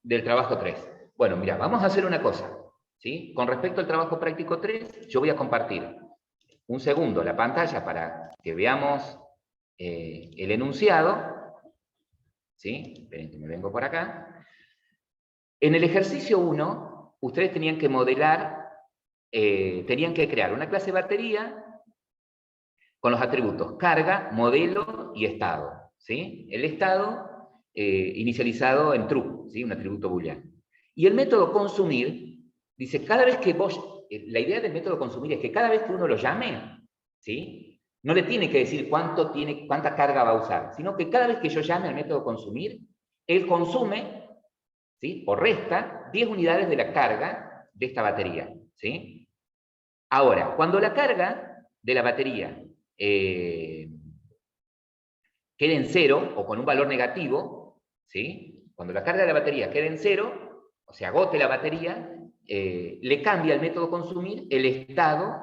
Del trabajo 3. Bueno, mira, vamos a hacer una cosa, ¿sí? Con respecto al trabajo práctico 3, yo voy a compartir un segundo la pantalla para que veamos el enunciado, ¿sí? Esperen que me vengo por acá. En el ejercicio 1, ustedes tenían que modelar, tenían que crear una clase batería con los atributos carga, modelo y estado, ¿sí? El estado inicializado en true, ¿sí? Un atributo booleano. Y el método consumir dice, cada vez que vos, la idea del método consumir es que cada vez que uno lo llame, ¿sí? No le tiene que decir cuánta carga va a usar, sino que cada vez que yo llame al método consumir, él consume, ¿sí? O resta 10 unidades de la carga de esta batería, ¿sí? Ahora, cuando la carga de la batería quede en cero o con un valor negativo, ¿sí? Cuando la carga de la batería quede en cero, o se agote la batería, le cambia el método consumir el estado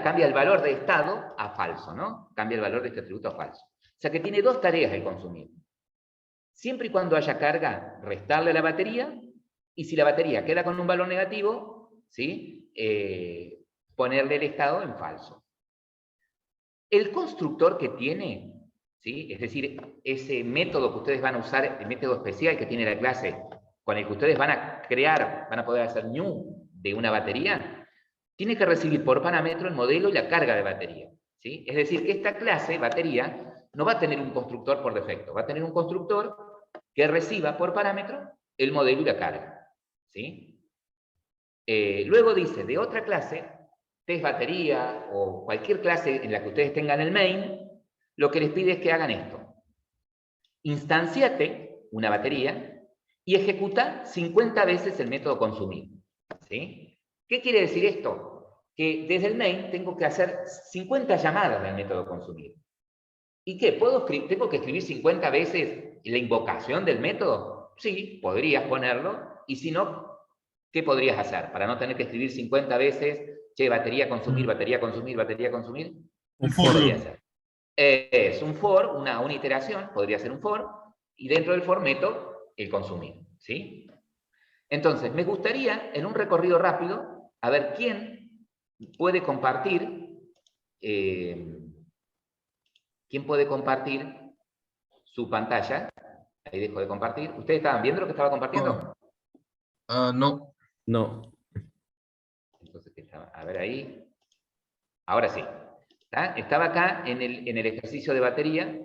cambia el valor de estado a falso, ¿no? Cambia el valor de este atributo a falso. O sea que tiene dos tareas el consumir. Siempre y cuando haya carga, restarle a la batería, y si la batería queda con un valor negativo, ¿sí? Ponerle el estado en falso. El constructor que tiene, ¿sí? Es decir, ese método que ustedes van a usar, el método especial que tiene la clase, con el que ustedes van a crear, van a poder hacer new de una batería, tiene que recibir por parámetro el modelo y la carga de batería, ¿sí? Es decir, que esta clase, batería, no va a tener un constructor por defecto, va a tener un constructor que reciba por parámetro el modelo y la carga, ¿sí? Luego dice, de otra clase, test batería o cualquier clase en la que ustedes tengan el main, lo que les pide es que hagan esto. Instanciate una batería y ejecuta 50 veces el método consumir, ¿sí? ¿Qué quiere decir esto? Que desde el main tengo que hacer 50 llamadas del método consumir. ¿Y qué? ¿Tengo que escribir 50 veces la invocación del método? Sí, podrías ponerlo. Y si no, ¿qué podrías hacer? Para no tener que escribir 50 veces, che, batería, consumir, batería, consumir, batería, consumir. Un for podría loop. ser. Es un for, una iteración, podría ser un for, y dentro del for meto el consumir, ¿sí? Entonces, me gustaría, en un recorrido rápido, a ver quién puede compartir su pantalla. Ahí dejo de compartir. ¿Ustedes estaban viendo lo que estaba compartiendo? No. No. Entonces, a ver ahí. Ahora sí. Estaba acá en el ejercicio de batería,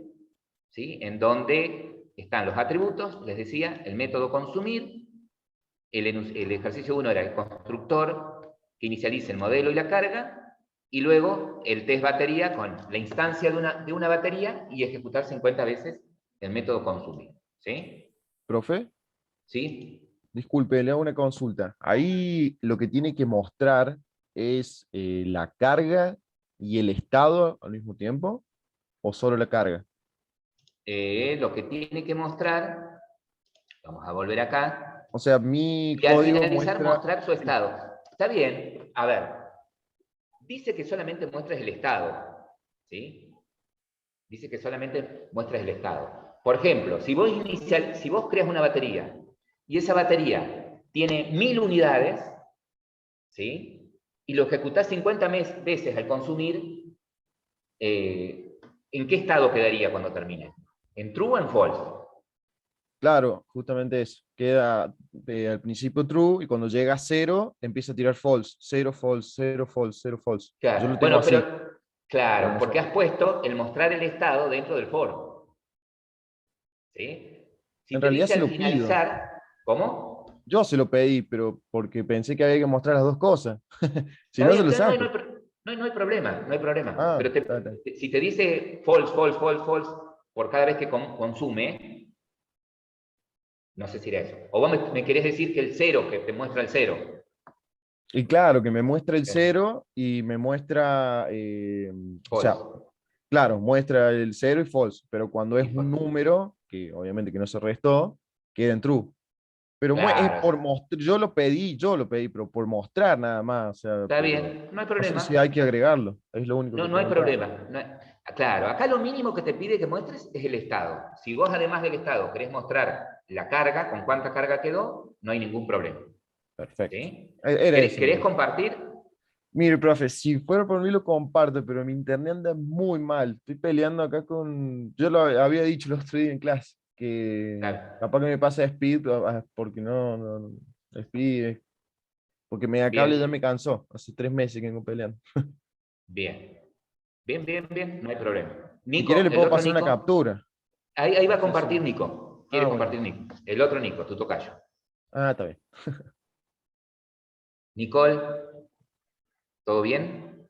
¿sí? En donde están los atributos, les decía, el método consumir, el ejercicio 1 era el constructor que inicializa el modelo y la carga, y luego el test batería con la instancia de una batería y ejecutar 50 veces el método consumir, ¿sí? ¿Profe? ¿Sí? Disculpe, le hago una consulta. Ahí lo que tiene que mostrar es la carga y el estado al mismo tiempo, o solo la carga. Lo que tiene que mostrar, vamos a volver acá, O sea, mi y al código finalizar muestra... mostrar su estado. Está bien, a ver, dice que solamente muestres el estado, ¿sí? Dice que solamente muestres el estado. Por ejemplo, si vos creas una batería y esa batería tiene 1000 unidades, ¿sí? Y lo ejecutás 50 veces al consumir, ¿en qué estado quedaría cuando termine? ¿En true o en false? Claro, justamente eso. Queda al principio true y cuando llega a 0 empieza a tirar false. 0, false, 0, false, 0, false. Claro. Yo lo tengo Bueno, así. pero, claro, porque has puesto el mostrar el estado dentro del for. ¿Sí? Si En te realidad dice se al lo pido. finalizar, ¿cómo? Yo se lo pedí, pero porque pensé que había que mostrar las dos cosas. Si Está no, bien, se lo no hay, saco. no hay problema, no hay problema. Ah, Pero está. si te dice false, false, false, false, por cada vez que consume, no sé si era eso. O vos me querés decir que el cero, que te muestra el cero. Y claro, que me muestra el 0 y me muestra, o sea, False. claro, muestra el 0 y false, pero cuando es Y un false. número, que obviamente que no se restó, queda en true. Pero es Claro, por mostrar, yo lo pedí, pero por mostrar nada más, o sea, está pero bien, no hay no sé si problema. hay que agregarlo, es lo único No, que no hay preguntaba. problema. Claro, acá lo mínimo que te pide que muestres es el estado. Si vos además del estado querés mostrar la carga, con cuánta carga quedó, no hay ningún problema. Perfecto. ¿Sí? Era eso. ¿Querés compartir? Mire, profe, si fuera por mí lo comparto, pero mi internet anda muy mal. Estoy peleando acá con... Yo lo había dicho el otro día en clase, que Claro. capaz que me pasa Speed, porque no, Speed, porque Megacable ya Bien, me cansó. Hace 3 meses que vengo peleando. bien. Bien, no hay problema. Si quiere Nico, le el puedo otro pasar una Nico. captura. Ahí va a No sé compartir si... Nico. Ah, Quiere bueno. compartir Nico. El otro Nico, tu tocayo. Ah, está bien. Nicole, ¿todo bien?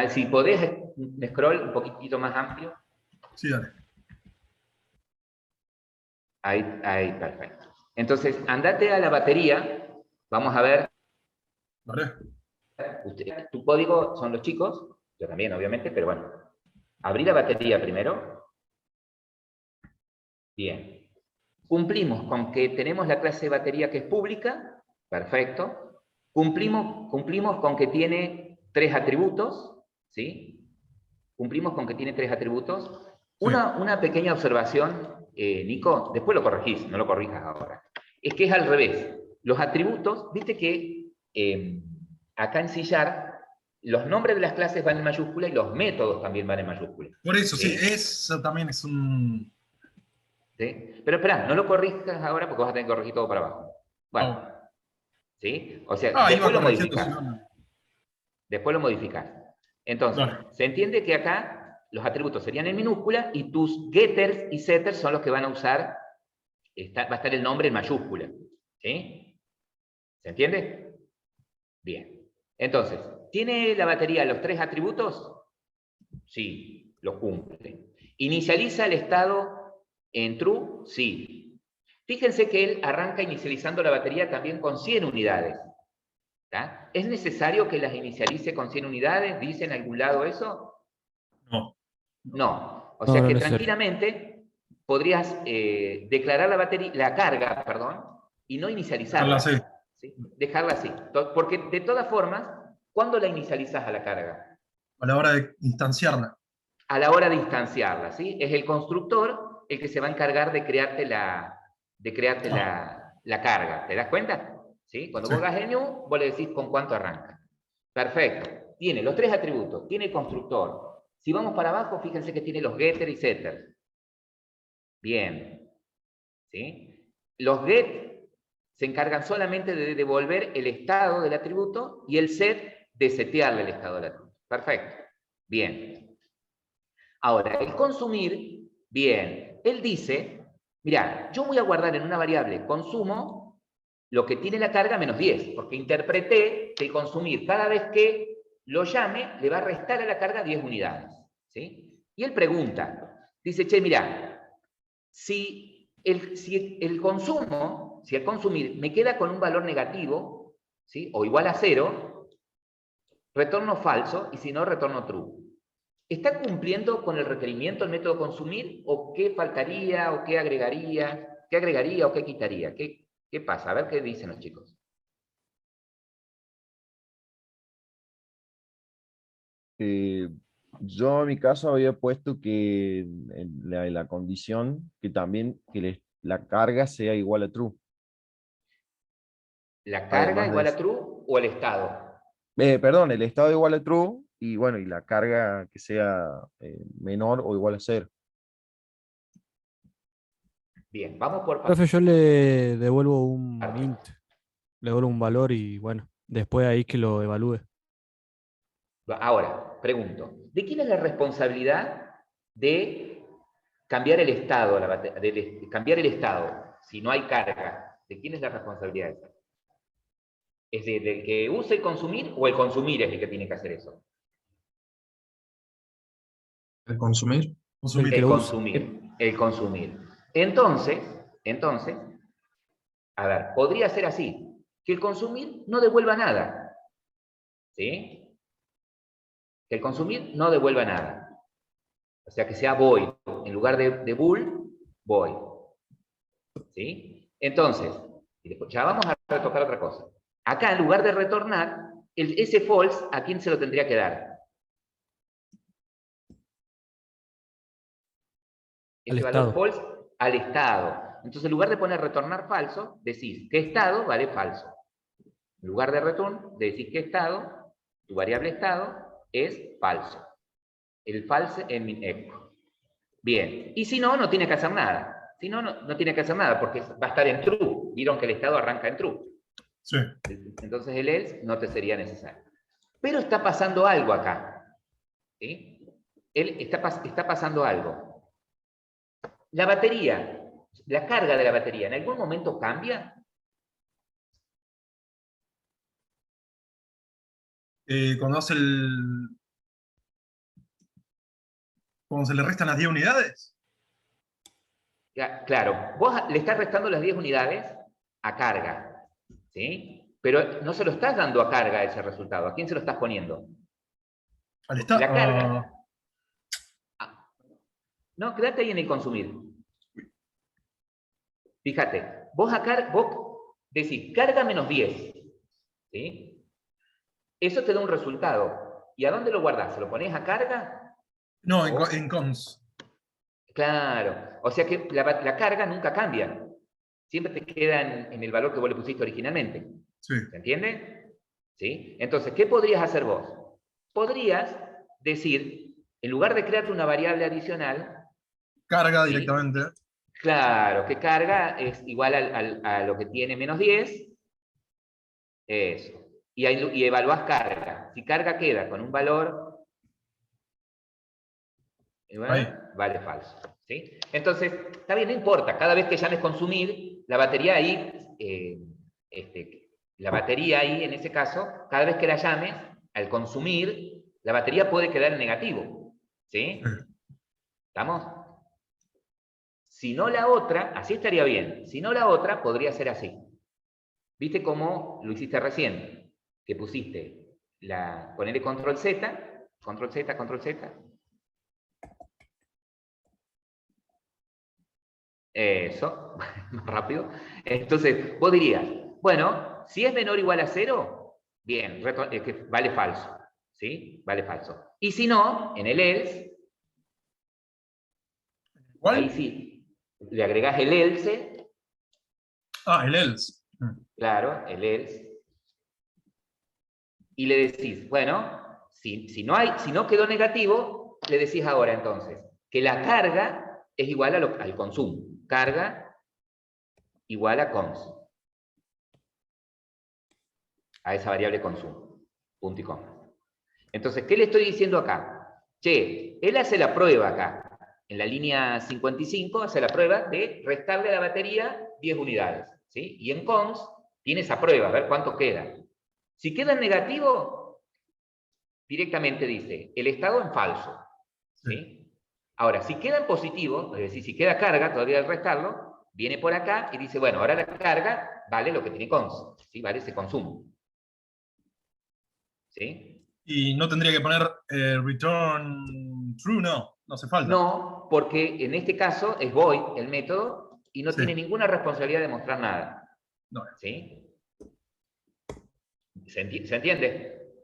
Si podés, un scroll un poquitito más amplio. Sí, dale. Ahí, perfecto. Entonces, andate a la batería. Vamos a ver. Dale. Tu código son los chicos. Yo también, obviamente, pero bueno. Abrí la batería primero. Bien. Cumplimos con que tenemos la clase de batería que es pública. Perfecto. Cumplimos con que tiene 3 atributos. ¿Sí? Cumplimos con que tiene 3 atributos. Sí. Una pequeña observación, Nico, después lo corregís, no lo corrijas ahora. Es que es al revés. Los atributos, viste que acá en Sillar, los nombres de las clases van en mayúscula y los métodos también van en mayúscula. Por eso, sí, ¿Sí? eso también es un... ¿Sí? Pero espera, no lo corrijas ahora porque vas a tener que corregir todo para abajo. Bueno, Oh. ¿sí? O sea, Ah, iba después lo corrigiendo, si modificás. no, no. Después lo modificás. Entonces, Dale. se entiende que acá los atributos serían en minúscula y tus getters y setters son los que van a usar, va a estar el nombre en mayúscula. ¿Sí? ¿Se entiende? Bien. Entonces, ¿tiene la batería los 3 atributos? Sí, los cumple. ¿Inicializa el estado en true? Sí. Fíjense que él arranca inicializando la batería también con 100 unidades. ¿Tá? ¿Es necesario que las inicialice con 100 unidades? ¿Dice en algún lado eso? No. No. O No, sea no que es necesario. tranquilamente podrías declarar la carga, perdón, y no Dejarla inicializarla. así. ¿Sí? Dejarla así. Porque de todas formas, ¿cuándo la inicializas a la carga? A la hora de instanciarla. A la hora de instanciarla, ¿sí? Es el constructor el que se va a encargar de crearte la carga. ¿Te das cuenta? ¿Sí? Cuando Sí. vos hagas el new, vos le decís con cuánto arranca. Perfecto. Tiene los 3 atributos. Tiene el constructor. Si vamos para abajo, fíjense que tiene los getter y setter. Bien. ¿Sí? Los get se encargan solamente de devolver el estado del atributo y el set de setearle el estado del atributo. Perfecto. Bien. Ahora, el consumir, bien, él dice, mira, yo voy a guardar en una variable consumo lo que tiene la carga menos 10, porque interpreté que el consumir, cada vez que lo llame, le va a restar a la carga 10 unidades. ¿Sí? Y él pregunta, dice, che, mira, si el consumo, si el consumir me queda con un valor negativo, ¿sí? O igual a 0, retorno falso, y si no, retorno true. ¿Está cumpliendo con el requerimiento el método consumir? ¿O qué faltaría? ¿O qué agregaría? ¿Qué agregaría o qué quitaría? ¿Qué pasa? A ver qué dicen los chicos. Eh, yo en mi caso había puesto que en la condición que también la carga sea igual a true. ¿La carga Además de igual a eso. true o el estado? Perdón, el estado igual a true y bueno, y la carga que sea menor o igual a 0. Bien, vamos por Profe, yo le devuelvo un partes. int, le devuelvo un valor y bueno, después ahí que lo evalúe. Ahora, pregunto, ¿de quién es la responsabilidad de cambiar el estado, de cambiar el estado si no hay carga? ¿De quién es la responsabilidad de eso? ¿Es del que usa el consumir o el consumir es el que tiene que hacer eso? ¿El consumir? El que El lo usa. consumir, el consumir. Entonces, a ver, podría ser así, que el consumir no devuelva nada, ¿sí? Que el consumir no devuelva nada. O sea, que sea void, en lugar de bool, void, ¿sí? Entonces, ya vamos a retocar otra cosa. Acá, en lugar de retornar, ese false, ¿a quién se lo tendría que dar? ese valor false al estado. Entonces, en lugar de poner retornar falso, decís que estado vale falso. En lugar de return, decís que estado, tu variable estado, es falso. El false en min echo. Bien. Y si no, no tiene que hacer nada. Si no, no tiene que hacer nada, porque va a estar en true. Vieron que el estado arranca en true. Sí. Entonces el else no te sería necesario. Pero está pasando algo acá. ¿Sí? Está pasando algo. La batería, la carga de la batería, ¿en algún momento cambia? Cuando hace cuando se le restan las 10 unidades. Claro, vos le estás restando las 10 unidades a carga, ¿sí? Pero no se lo estás dando a carga ese resultado. ¿A quién se lo estás poniendo? Al estado. La carga. No, quédate ahí en el consumir. Fíjate, vos decís carga menos 10, ¿sí? Eso te da un resultado. ¿Y a dónde lo guardás? ¿Se lo ponés a carga? No, en cons. Claro. O sea que la carga nunca cambia. Siempre te queda en el valor que vos le pusiste originalmente. Sí. ¿Se entiende? ¿Sí? Entonces, ¿qué podrías hacer vos? Podrías decir, en lugar de crearte una variable adicional, Carga ¿sí? directamente. Claro, que carga es igual a lo que tiene menos 10. Eso. Y evaluás carga. Si carga queda con un valor, vale falso. ¿Sí? Entonces, está bien, no importa. Cada vez que llames consumir, la batería ahí, en ese caso, cada vez que la llames, al consumir, la batería puede quedar en negativo. ¿Sí? ¿Estamos? Si no la otra, así estaría bien. Si no la otra, podría ser así. ¿Viste cómo lo hiciste recién? Que pusiste ponele control Z, control Z, control Z. Eso, más rápido. Entonces, vos dirías, bueno, si es menor o igual a 0, bien, que vale falso. ¿Sí? Vale falso. Y si no, en el else, ¿Cuál? ahí sí, le agregás el else. Ah, el else. Claro, el else. Y le decís, bueno, si no quedó negativo, le decís ahora entonces que la carga es igual al consumo. Carga igual a cons. A esa variable consumo. Punto y coma. Entonces, ¿qué le estoy diciendo acá? Che, él hace la prueba acá. En la línea 55 hace la prueba de restarle a la batería 10 unidades. ¿Sí? Y en cons tiene esa prueba, a ver cuánto queda. Si queda en negativo, directamente dice el estado en falso. ¿Sí? Ahora, si queda en positivo, es decir, si queda carga, todavía al restarlo, viene por acá y dice, bueno, ahora la carga vale lo que tiene cons. ¿Sí? Vale ese consumo. ¿Sí? Y no tendría que poner return true, no hace falta. No, porque en este caso es void el método y no tiene ninguna responsabilidad de mostrar nada. No. ¿Sí? ¿Se entiende?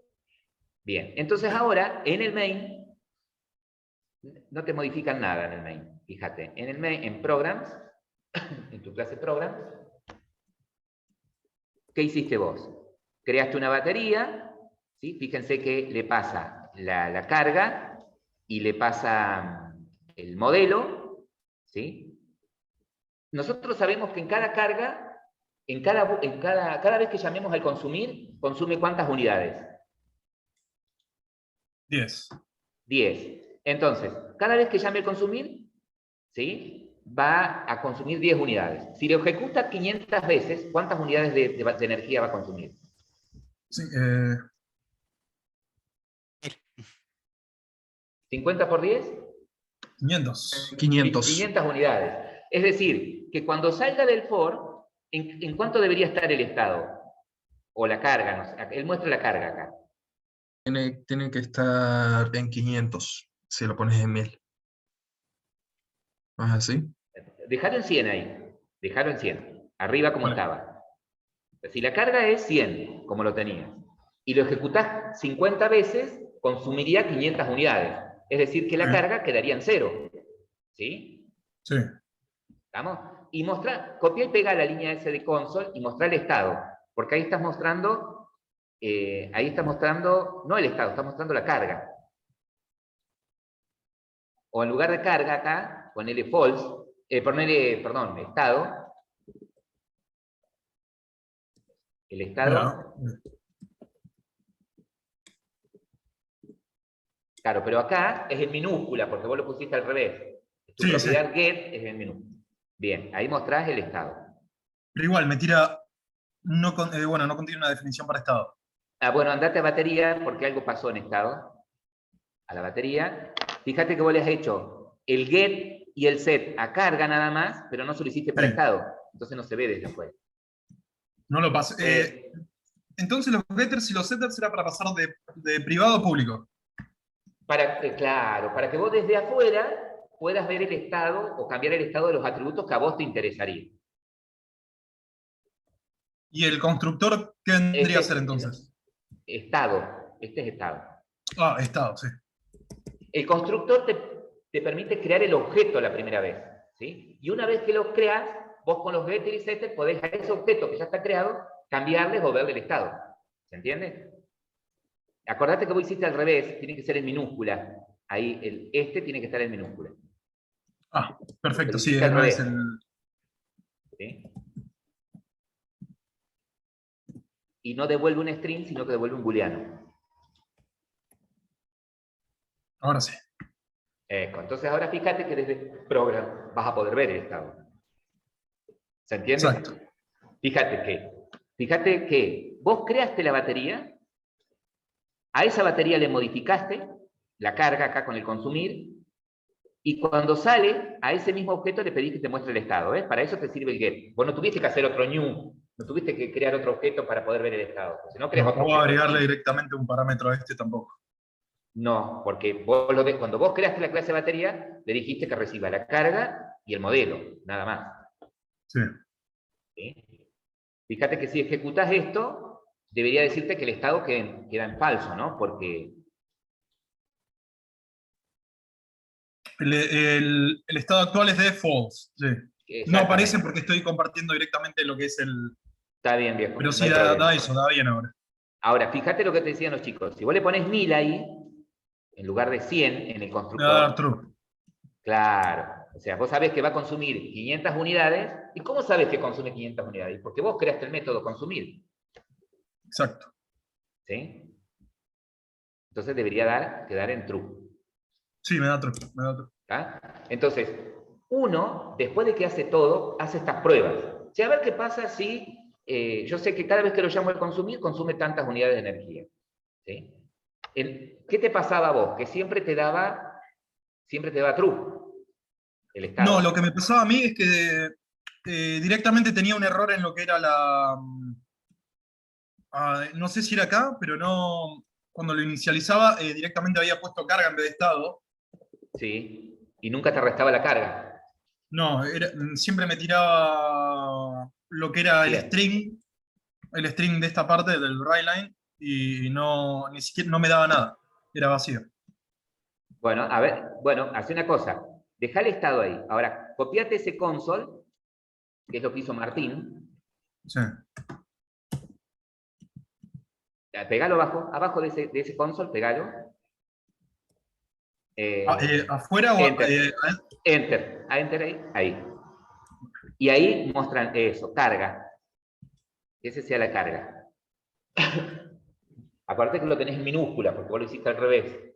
Bien, entonces ahora en el main no te modifican nada en el main. Fíjate, en el main, en programs, en tu clase programs, ¿qué hiciste vos? Creaste una batería, ¿sí? Fíjense que le pasa la carga y le pasa el modelo, ¿sí? Nosotros sabemos que en cada carga, cada vez que llamemos al consumir, consume ¿cuántas unidades? 10. 10. Entonces, cada vez que llame al consumir, ¿sí? Va a consumir 10 unidades. Si lo ejecuta 500 veces, ¿cuántas unidades de energía va a consumir? Sí, 50 por 10. 500. 500 unidades. Es decir, que cuando salga del for, ¿en cuánto debería estar el estado? O la carga, no sé. Él muestra la carga acá. Tiene que estar en 500, si lo pones en 1000. ¿No es así? Dejalo en 100 ahí. Dejalo en 100. Arriba como estaba. Si la carga es 100, como lo tenías, y lo ejecutás 50 veces, consumiría 500 unidades. Es decir, que la carga quedaría en 0. ¿Sí? Sí. ¿Estamos? Y copia y pega la línea S de console y mostrar el estado. Porque ahí estás mostrando, no el estado, estás mostrando la carga. O en lugar de carga acá, ponele false, perdón, estado. El estado. Mira. Claro, pero acá es en minúscula, porque vos lo pusiste al revés. Tu Sí, propiedad get es en minúscula. Bien, ahí mostrás el estado. Pero igual, me tira. Bueno, no contiene una definición para estado. Bueno, andate a batería, porque algo pasó en estado. A la batería. Fíjate que vos le has hecho el get y el set a carga nada más, pero no se lo hiciste para Sí. estado. Entonces no se ve desde afuera. No lo pasé. Entonces los getters y los setters era para pasar de privado a público. Claro, para que vos desde afuera puedas ver el estado o cambiar el estado de los atributos que a vos te interesaría. ¿Y el constructor qué vendría a ser entonces? Estado. Este es estado. Ah, estado, sí. El constructor te permite crear el objeto la primera vez, ¿sí? Y una vez que lo creas, vos con los getter y setter podés a ese objeto que ya está creado, cambiarles o verle el estado. ¿Se entiende? Acordate que vos hiciste al revés, tiene que ser en minúscula. Ahí, este tiene que estar en minúscula. Ah, perfecto, sí, hiciste al no es revés. el. ¿Sí? Y no devuelve un string, sino que devuelve un booleano. Ahora sí. Entonces ahora fíjate que desde program vas a poder ver el estado. ¿Se entiende? Exacto. Fíjate que vos creaste la batería, a esa batería le modificaste la carga acá con el consumir, y cuando sale, a ese mismo objeto le pedís que te muestre el estado. Para eso te sirve el get. Vos no tuviste que hacer otro new, no tuviste que crear otro objeto para poder ver el estado. Si no creas No otro puedo objeto. agregarle directamente un parámetro a este tampoco. No, porque cuando vos creaste la clase batería, le dijiste que reciba la carga y el modelo, nada más. Sí. ¿Sí? Fíjate que si ejecutas esto, debería decirte que el estado queda en falso, ¿no? Porque... El estado actual es de false. Sí. No aparece porque estoy compartiendo directamente lo que es el. Está bien, viejo. Pero no sí, hay da problema. eso, da bien ahora. Ahora, fíjate lo que te decían los chicos. Si vos le pones 1000 ahí, en lugar de 100 en el Me va a constructor... dar true. Claro. O sea, vos sabés que va a consumir 500 unidades. ¿Y cómo sabés que consume 500 unidades? Porque vos creaste el método consumir. Exacto. ¿Sí? Entonces debería quedar en true. Sí, me da true. ¿Tá? Entonces, uno, después de que hace todo, hace estas pruebas. O sea, a ver qué pasa si yo sé que cada vez que lo llamo al consumir, consume tantas unidades de energía. ¿Sí? ¿Qué te pasaba a vos? Que siempre te daba true el estado. No, lo que me pasaba a mí es que directamente tenía un error en lo que era la. No sé si era acá, pero no. Cuando lo inicializaba, directamente había puesto carga en vez de estado. Sí, y nunca te restaba la carga. No, siempre me tiraba lo que era Bien. el string de esta parte del writeline, y ni siquiera no me daba nada, era vacío. Bueno, a ver, hace una cosa, dejá el estado ahí. Ahora, copiate ese console, que es lo que hizo Martín. Sí. Pegalo abajo de ese console, pegalo. ¿Afuera o Enter. Enter ahí. Y ahí muestran eso, carga. Que ese sea la carga. Acuérdate que lo tenés en minúscula, porque vos lo hiciste al revés.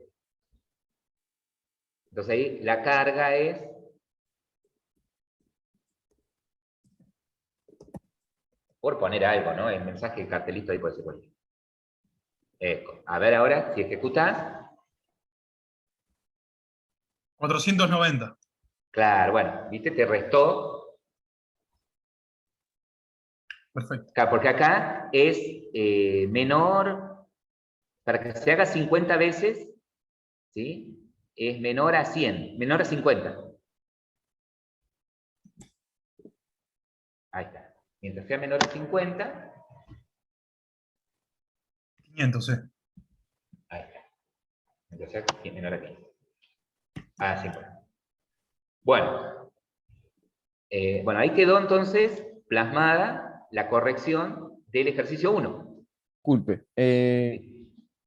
Entonces ahí la carga es... Por poner algo, ¿no? El mensaje, el cartelito ahí puede ser cualquier. A ver ahora, si ejecutás. 490. Claro, bueno, ¿viste? Te restó. Perfecto. Claro, porque acá es menor, para que se haga 50 veces, ¿sí? Es menor a 100, menor a 50. Ahí está. Mientras sea menor a 50. 500, sí. Ahí está. Mientras sea menor a 15. Ah, 50. Bueno, Bueno, ahí quedó entonces plasmada la corrección del ejercicio 1. Disculpe.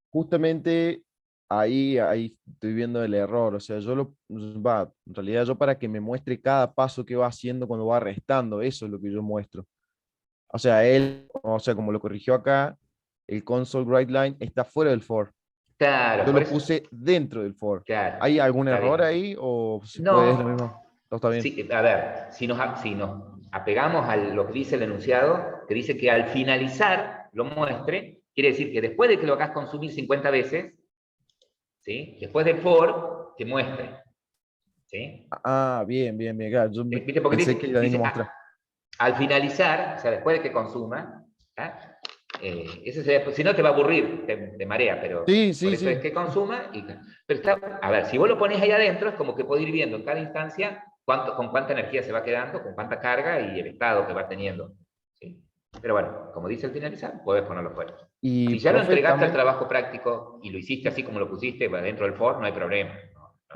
Justamente ahí estoy viendo el error. O sea, en realidad yo para que me muestre cada paso que va haciendo cuando va restando, eso es lo que yo muestro. O sea, como lo corrigió acá, el console write line está fuera del for. Claro, Yo por lo eso. puse dentro del for. Claro, ¿Hay algún está error bien. ahí o se puede, es lo No, mismo? No, está bien. sí, a ver, si nos apegamos a lo que dice el enunciado, que dice que al finalizar lo muestre, quiere decir que después de que lo hagas consumir 50 veces, ¿sí? Después de for, que muestre. ¿Sí? Ah, bien, bien, bien. Claro, ¿Viste? Porque pensé que iba a dice mostrar. al finalizar, o sea, después de que consuma, ¿ah? Ese sería, si no te va a aburrir, te marea, pero Sí, por sí, eso es sí. que consuma. Pero está, a ver, si vos lo pones ahí adentro, es como que podés ir viendo en cada instancia con cuánta energía se va quedando, con cuánta carga y el estado que va teniendo. ¿Sí? Pero bueno, como dice al finalizar, podés ponerlo fuera. Y, Si ya lo profe, entregaste al también. trabajo práctico y lo hiciste así como lo pusiste, dentro del for, no hay problema.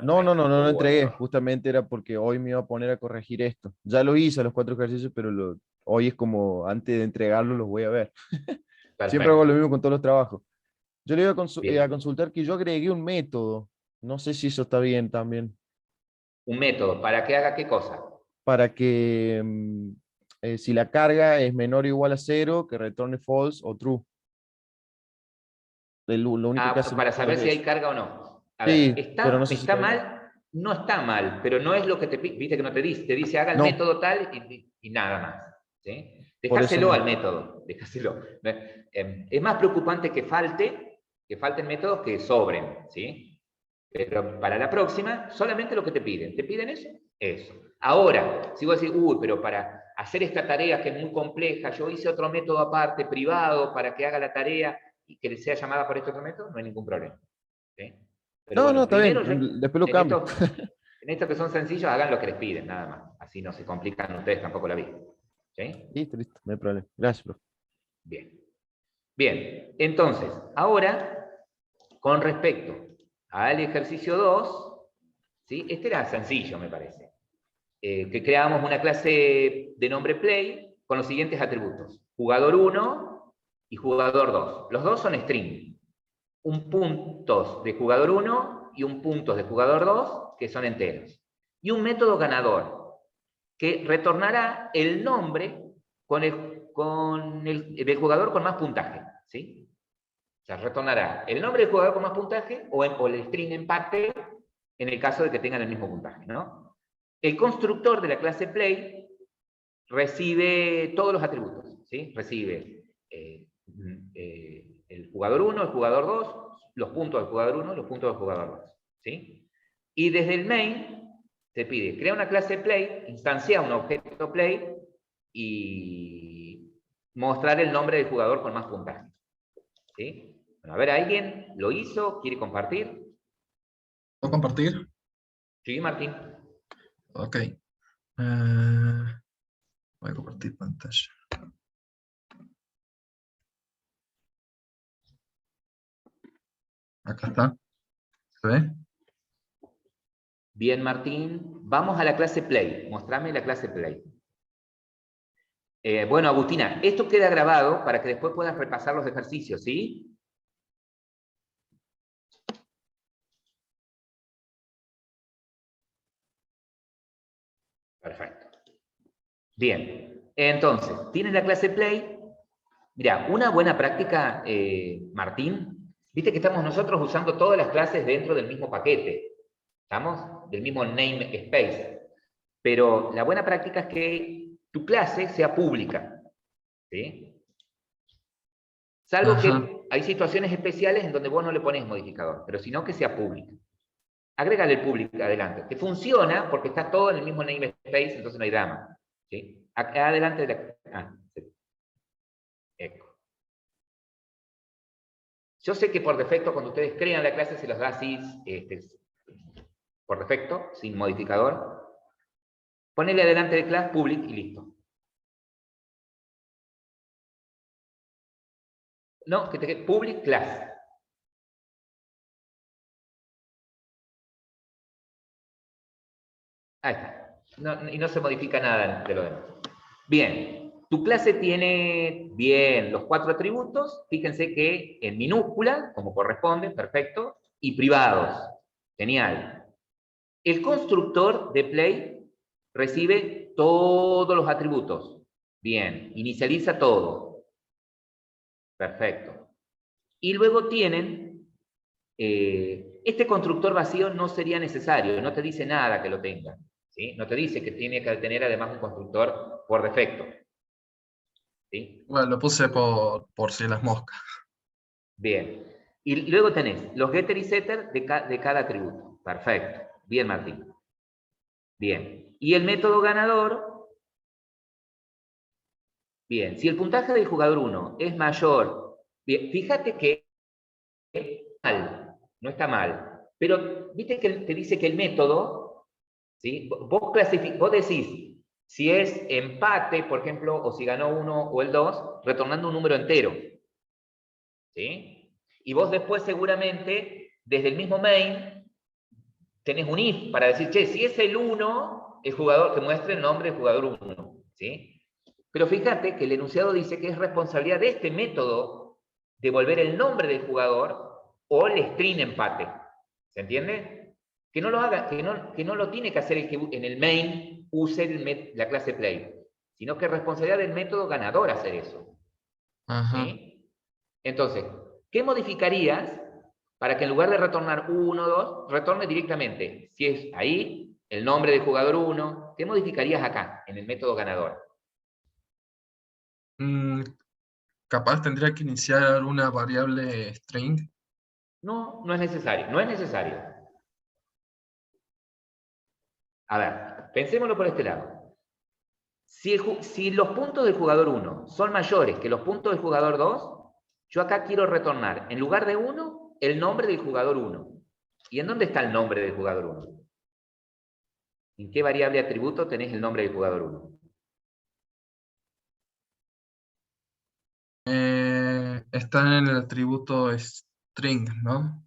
No No, hay no, no, no lo ningún entregué. error. Justamente era porque hoy me iba a poner a corregir esto. Ya lo hice a los 4 ejercicios, pero hoy es como antes de entregarlo los voy a ver. Siempre hago Perfecto. lo mismo con todos los trabajos. Yo le iba a Bien. consultar que yo agregué un método. No sé si eso está bien también. Un método, ¿para que haga qué cosa? Para que si la carga es menor o igual a 0, que retorne false o true. Lo único que hace el Para método saber es si hay eso. carga o no. A ver, Sí, pero no ¿está, sé si está está bien. mal? No está mal, pero no es lo que viste que no te dice haga el No, método tal y nada más. ¿Sí? por eso Dejáselo al mismo. método, dejáselo. Es más preocupante que falten métodos que sobren, ¿sí? Pero para la próxima, solamente lo que te piden. ¿Te piden eso? Eso. Ahora, si vos decís, uy, pero para hacer esta tarea que es muy compleja, yo hice otro método aparte, privado, para que haga la tarea y que sea llamada por este otro método, no hay ningún problema. ¿Sí? Pero No, no, bueno, está bien. primero yo, Después lo cambio. en estos que son sencillos, hagan lo que les piden, nada más. Así no se complican ustedes tampoco la vida. ¿Sí? Listo, listo. No hay problema. Gracias, profe. Bien. Bien, entonces, ahora, con respecto al ejercicio 2, ¿sí? Este era sencillo, me parece. Que creábamos una clase de nombre play con los siguientes atributos. Jugador 1 y jugador 2. Los dos son string. Un puntos de jugador 1 y un puntos de jugador 2, que son enteros. Y un método ganador, que retornará el nombre del jugador con más puntaje. ¿Sí? O sea, retornará el nombre del jugador con más puntaje o el string empate en el caso de que tengan el mismo puntaje, ¿no? El constructor de la clase play recibe todos los atributos, ¿sí? Recibe el jugador 1, el jugador 2, los puntos del jugador 1, los puntos del jugador 2, ¿sí? Y desde el main te pide, crea una clase play, instancia un objeto play y mostrar el nombre del jugador con más puntaje, ¿sí? Bueno, a ver, ¿alguien lo hizo? ¿Quiere compartir? ¿Puedo compartir? Sí, Martín. Ok. Voy a compartir pantalla. Acá está. ¿Se ve? Bien, Martín. Vamos a la clase play. Mostrame la clase play. Bueno, Agustina, esto queda grabado para que después puedas repasar los ejercicios, ¿sí? Perfecto. Bien. Entonces, tienes la clase play. Mira, una buena práctica, Martín, viste que estamos nosotros usando todas las clases dentro del mismo paquete. ¿Estamos? Del mismo namespace. Pero la buena práctica es que tu clase sea pública, ¿sí? Salvo Ajá. que hay situaciones especiales en donde vos no le pones modificador, pero sino que sea pública. Agrégale el público adelante. Que funciona porque está todo en el mismo namespace, entonces no hay drama. ¿Sí? Adelante de la... Sí. Eco. Yo sé que por defecto, cuando ustedes crean la clase, se los da así, por defecto, sin modificador. Ponele adelante de class, public y listo. No, que te quede public class. Ahí está. y no se modifica nada de lo demás. Bien, tu clase tiene bien los 4 atributos, fíjense que en minúscula, como corresponde, perfecto, y privados, genial. El constructor de play recibe todos los atributos, bien, inicializa todo, perfecto. Y luego tienen, este constructor vacío no sería necesario, no te dice nada que lo tenga, ¿sí? No te dice que tiene que tener además un constructor por defecto, ¿sí? Bueno, lo puse por si las moscas. Bien. Y luego tenés los getter y setter de cada atributo. Perfecto. Bien, Martín. Bien. Y el método ganador. Bien. Si el puntaje del jugador 1 es mayor. Bien, fíjate que no está mal. Pero viste que te dice que el método, ¿sí? Vos decís, si es empate, por ejemplo, o si ganó 1 o el 2, retornando un número entero. ¿Sí? Y vos después seguramente, desde el mismo main, tenés un if para decir, che, si es el 1, el jugador, que muestre el nombre del jugador 1. ¿Sí? Pero fíjate que el enunciado dice que es responsabilidad de este método devolver el nombre del jugador o el string empate. ¿Se entiende? Que no lo haga, que no lo tiene que hacer el que en el main use la clase play, sino que es responsabilidad del método ganador hacer eso. Ajá. ¿Sí? Entonces, ¿qué modificarías para que en lugar de retornar 1, 2, retorne directamente? Si es ahí, el nombre del jugador 1, ¿qué modificarías acá, en el método ganador? Capaz tendría que iniciar una variable string. No, no es necesario, no es necesario. A ver, pensémoslo por este lado. Si los puntos del jugador 1 son mayores que los puntos del jugador 2, yo acá quiero retornar, en lugar de 1, el nombre del jugador 1. ¿Y en dónde está el nombre del jugador 1? ¿En qué variable atributo tenés el nombre del jugador 1? Está en el atributo string, ¿no?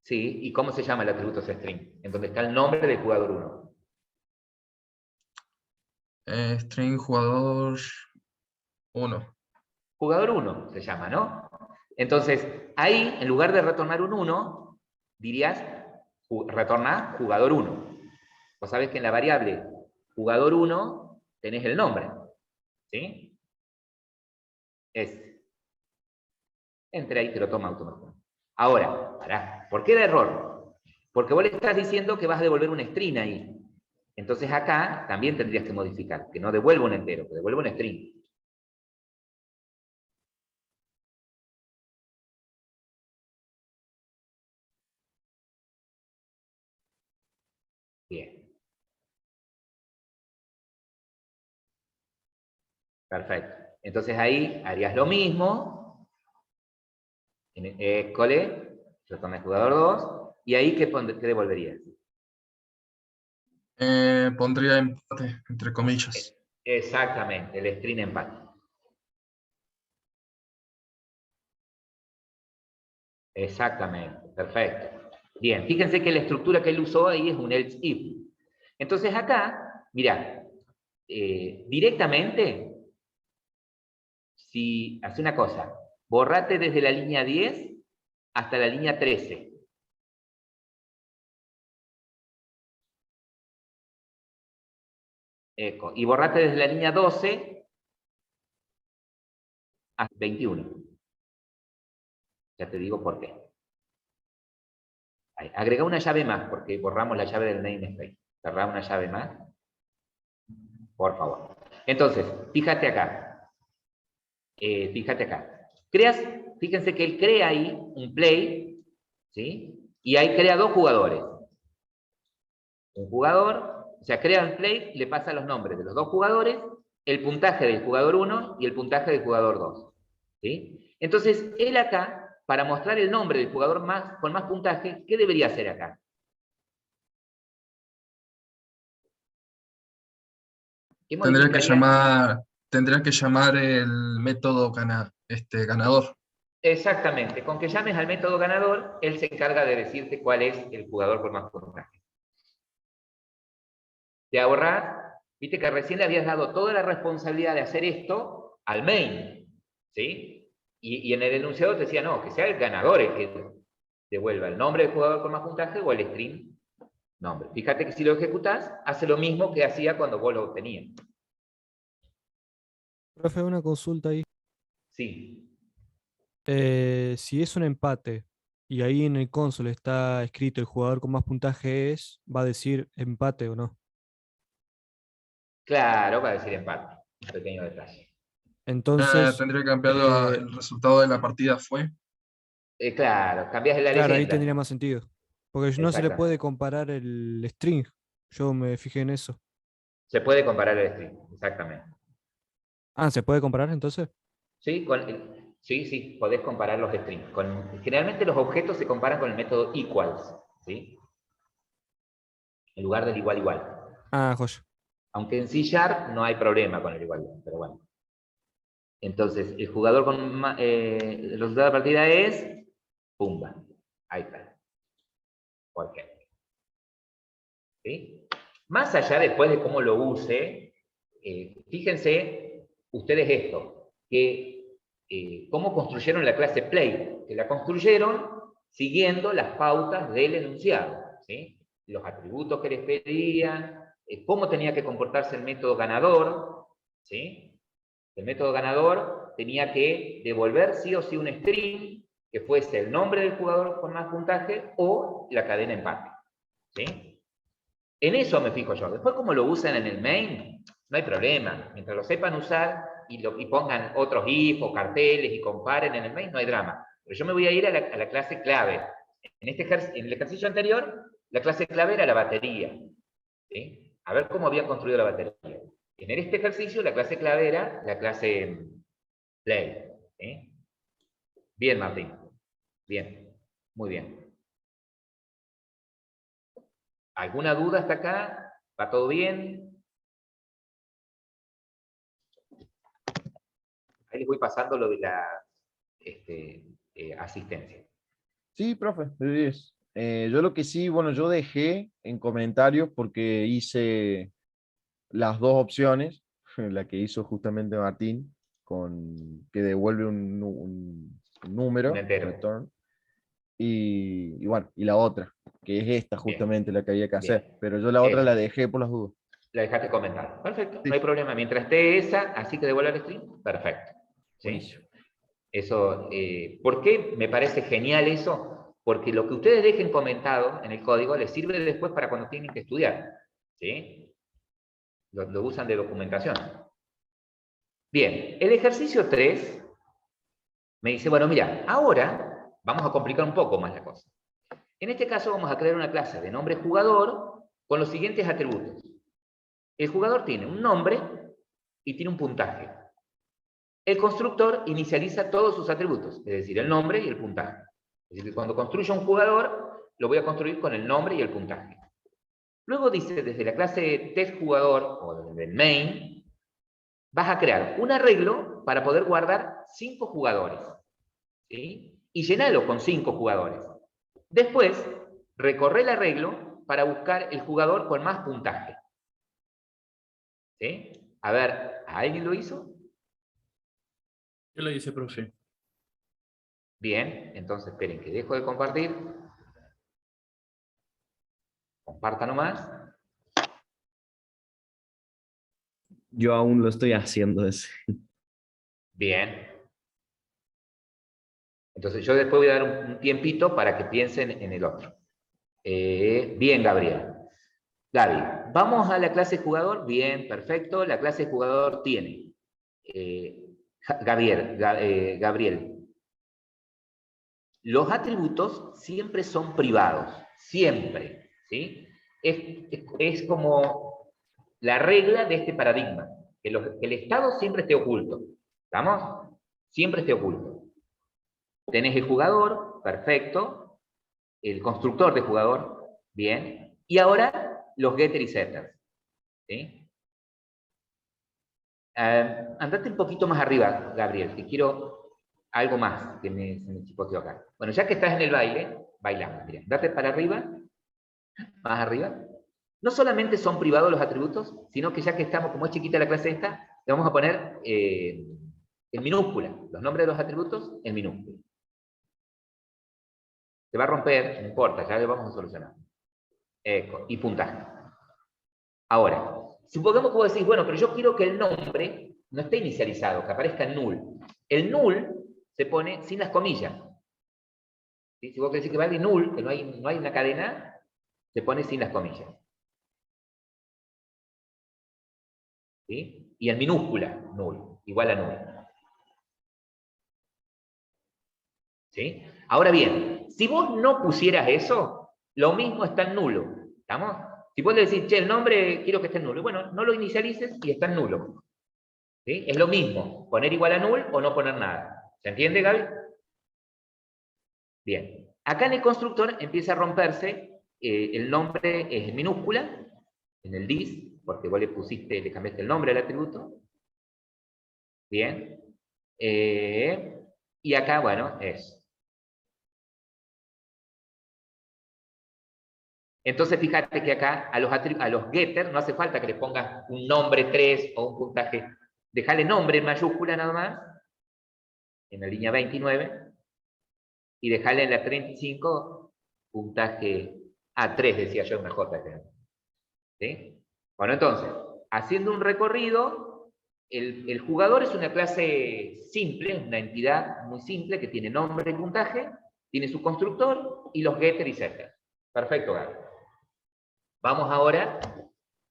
Sí, ¿y cómo se llama el atributo string? En donde está el nombre del jugador 1. String jugador 1. Jugador 1 se llama, ¿no? Entonces, ahí, en lugar de retornar un 1, dirías, retorna jugador 1. Vos sabés que en la variable jugador 1 tenés el nombre, ¿sí? Entre ahí te lo toma automáticamente. Ahora, pará, ¿por qué da error? Porque vos le estás diciendo que vas a devolver un string ahí. Entonces acá también tendrías que modificar, que no devuelva un entero, que devuelva un string. Bien. Perfecto. Entonces ahí harías lo mismo. En école, retorna el jugador 2. ¿Y ahí qué devolverías? Pondría empate, entre comillas. Exactamente, el string empate. Exactamente, perfecto. Bien, fíjense que la estructura que él usó ahí es un else if. Entonces acá, mirá, directamente, si hace una cosa, borrate desde la línea 10 hasta la línea 13. Y borrate desde la línea 12 hasta 21. Ya te digo por qué. Agrega una llave más, porque borramos la llave del namespace. Cerrá una llave más. Por favor. Entonces, fíjate acá. Fíjate acá. Fíjense que él crea ahí un play, ¿sí? Y ahí crea 2 jugadores. Un jugador, o sea, crea un play, le pasa los nombres de los 2 jugadores, el puntaje del jugador 1 y el puntaje del jugador 2. ¿Sí? Entonces, él acá, para mostrar el nombre del jugador con más puntaje, ¿qué debería hacer acá? ¿Qué modificaría? Tendría que llamar el método ganador. Exactamente. Con que llames al método ganador, él se encarga de decirte cuál es el jugador con más puntaje. Te ahorras Viste que recién le habías dado toda la responsabilidad de hacer esto al main, ¿sí? Y en el enunciado te decía, no, que sea el ganador el que devuelva el nombre del jugador con más puntaje o el string nombre. Fíjate que si lo ejecutás, hace lo mismo que hacía cuando vos lo obtenías. Profe, una consulta ahí. Sí. Si es un empate y ahí en el console está escrito el jugador con más puntaje es, va a decir empate o no. Claro, va a decir empate. Un pequeño detalle. Entonces, Tendría que cambiarlo a el resultado de la partida fue. Claro, cambias la claro, ahí leyenda. tendría más sentido. Porque no se le puede Exactamente. comparar el string. Yo me fijé en eso. Se puede comparar el string, exactamente. Ah, ¿se puede comparar entonces? ¿Sí? Sí, sí, podés comparar los strings. Generalmente los objetos se comparan con el método equals, ¿sí? En lugar del igual igual. Ah, joya. Aunque en C# no hay problema con el igual igual, pero bueno. Entonces, el jugador con el resultado de la partida es pumba. Ahí está. Ok. ¿Sí? Más allá después de cómo lo use, fíjense ustedes esto, que cómo construyeron la clase play, que la construyeron siguiendo las pautas del enunciado, ¿sí? Los atributos que les pedían, cómo tenía que comportarse el método ganador, ¿sí? El método ganador tenía que devolver sí o sí un string que fuese el nombre del jugador con más puntaje o la cadena empate, ¿sí? En eso me fijo yo. Después, como lo usan en el main, no hay problema. Mientras lo sepan usar y pongan otros if o carteles y comparen en el main, no hay drama. Pero yo me voy a ir a la clase clave. En el ejercicio anterior, la clase clave era la batería, ¿sí? A ver cómo había construido la batería. En este ejercicio, la clase clave era la clase play, ¿sí? Bien, Martín. Bien. Muy bien. ¿Alguna duda hasta acá? ¿Va todo bien? Ahí les voy pasando lo de la asistencia. Sí, profe, de 10. Yo lo que sí, bueno, yo dejé en comentarios porque hice las dos opciones, la que hizo justamente Martín, que devuelve un Un número, entero. return, y bueno, y la otra, que es esta Bien, justamente la que había que hacer, bien. pero yo la otra la Esa. dejé por las dudas. La dejaste comentar. Perfecto, no hay Sí, problema. Mientras esté esa, así que devuelva el stream, perfecto. ¿Sí? buenísimo. Eso, ¿por qué me parece genial eso? Porque lo que ustedes dejen comentado en el código les sirve después para cuando tienen que estudiar. ¿Sí? Lo usan de documentación. Bien, el ejercicio 3 me dice, bueno, mira, ahora vamos a complicar un poco más la cosa. En este caso vamos a crear una clase de nombre jugador con los siguientes atributos. El jugador tiene un nombre y tiene un puntaje. El constructor inicializa todos sus atributos, es decir, el nombre y el puntaje. Es decir, cuando construyo un jugador, lo voy a construir con el nombre y el puntaje. Luego dice, desde la clase testJugador o desde el main, vas a crear un arreglo para poder guardar 5 jugadores, ¿sí? Y llenarlo con 5 jugadores. Después, recorre el arreglo para buscar el jugador con más puntaje. ¿Sí? A ver, ¿alguien lo hizo? Yo lo hice, profe. Bien, entonces esperen que dejo de compartir. Comparta nomás. Yo aún lo estoy haciendo ese. Bien. Entonces yo después voy a dar un tiempito para que piensen en el otro. Bien, Gabriel. Gaby, vamos a la clase jugador. Bien, perfecto. La clase jugador tiene. Gabriel. Los atributos siempre son privados. Siempre. ¿Sí? Es como la regla de este paradigma. Que el estado siempre esté oculto. ¿Estamos? Siempre esté oculto. Tenés el jugador, perfecto. El constructor de jugador, bien. Y ahora los getter y setters. ¿Sí? Andate un poquito más arriba, Gabriel, que quiero algo más que se me chipoteó acá. Bueno, ya que estás en el baile, bailamos. Mira, andate para arriba, más arriba. no solamente son privados los atributos, sino que ya que estamos, como es chiquita la clase esta, le vamos a poner en minúscula, los nombres de los atributos en minúscula. Se va a romper, no importa, ya lo vamos a solucionar. Y puntaje. Ahora, supongamos que vos decís, bueno, pero yo quiero que el nombre no esté inicializado, que aparezca en null. El null se pone sin las comillas. ¿Sí? Si vos querés decir que vale null, que no hay una cadena, se pone sin las comillas. ¿Sí? Y en minúscula, null, igual a null. ¿Sí? Ahora bien, si vos no pusieras eso, lo mismo está en nulo. ¿Estamos? Si vos le decís, che, el nombre quiero que esté en nulo. Bueno, no lo inicialices y está en nulo. ¿Sí? Es lo mismo, poner igual a null o no poner nada. ¿Se entiende, Gaby? Bien. Acá en el constructor empieza a romperse, el nombre es en minúscula, en el dis, porque vos le cambiaste el nombre al atributo. Bien. Y acá, bueno, es. Entonces, fíjate que acá a los getters no hace falta que les pongas un nombre 3 o un puntaje. Dejale nombre en mayúscula nada más, en la línea 29, y dejale en la 35 puntaje A3, decía yo, mejor. ¿Sí? Bueno, entonces, haciendo un recorrido, el jugador es una clase simple, una entidad muy simple que tiene nombre y puntaje, tiene su constructor y los getters y setters. Perfecto, Gaby. Vamos ahora,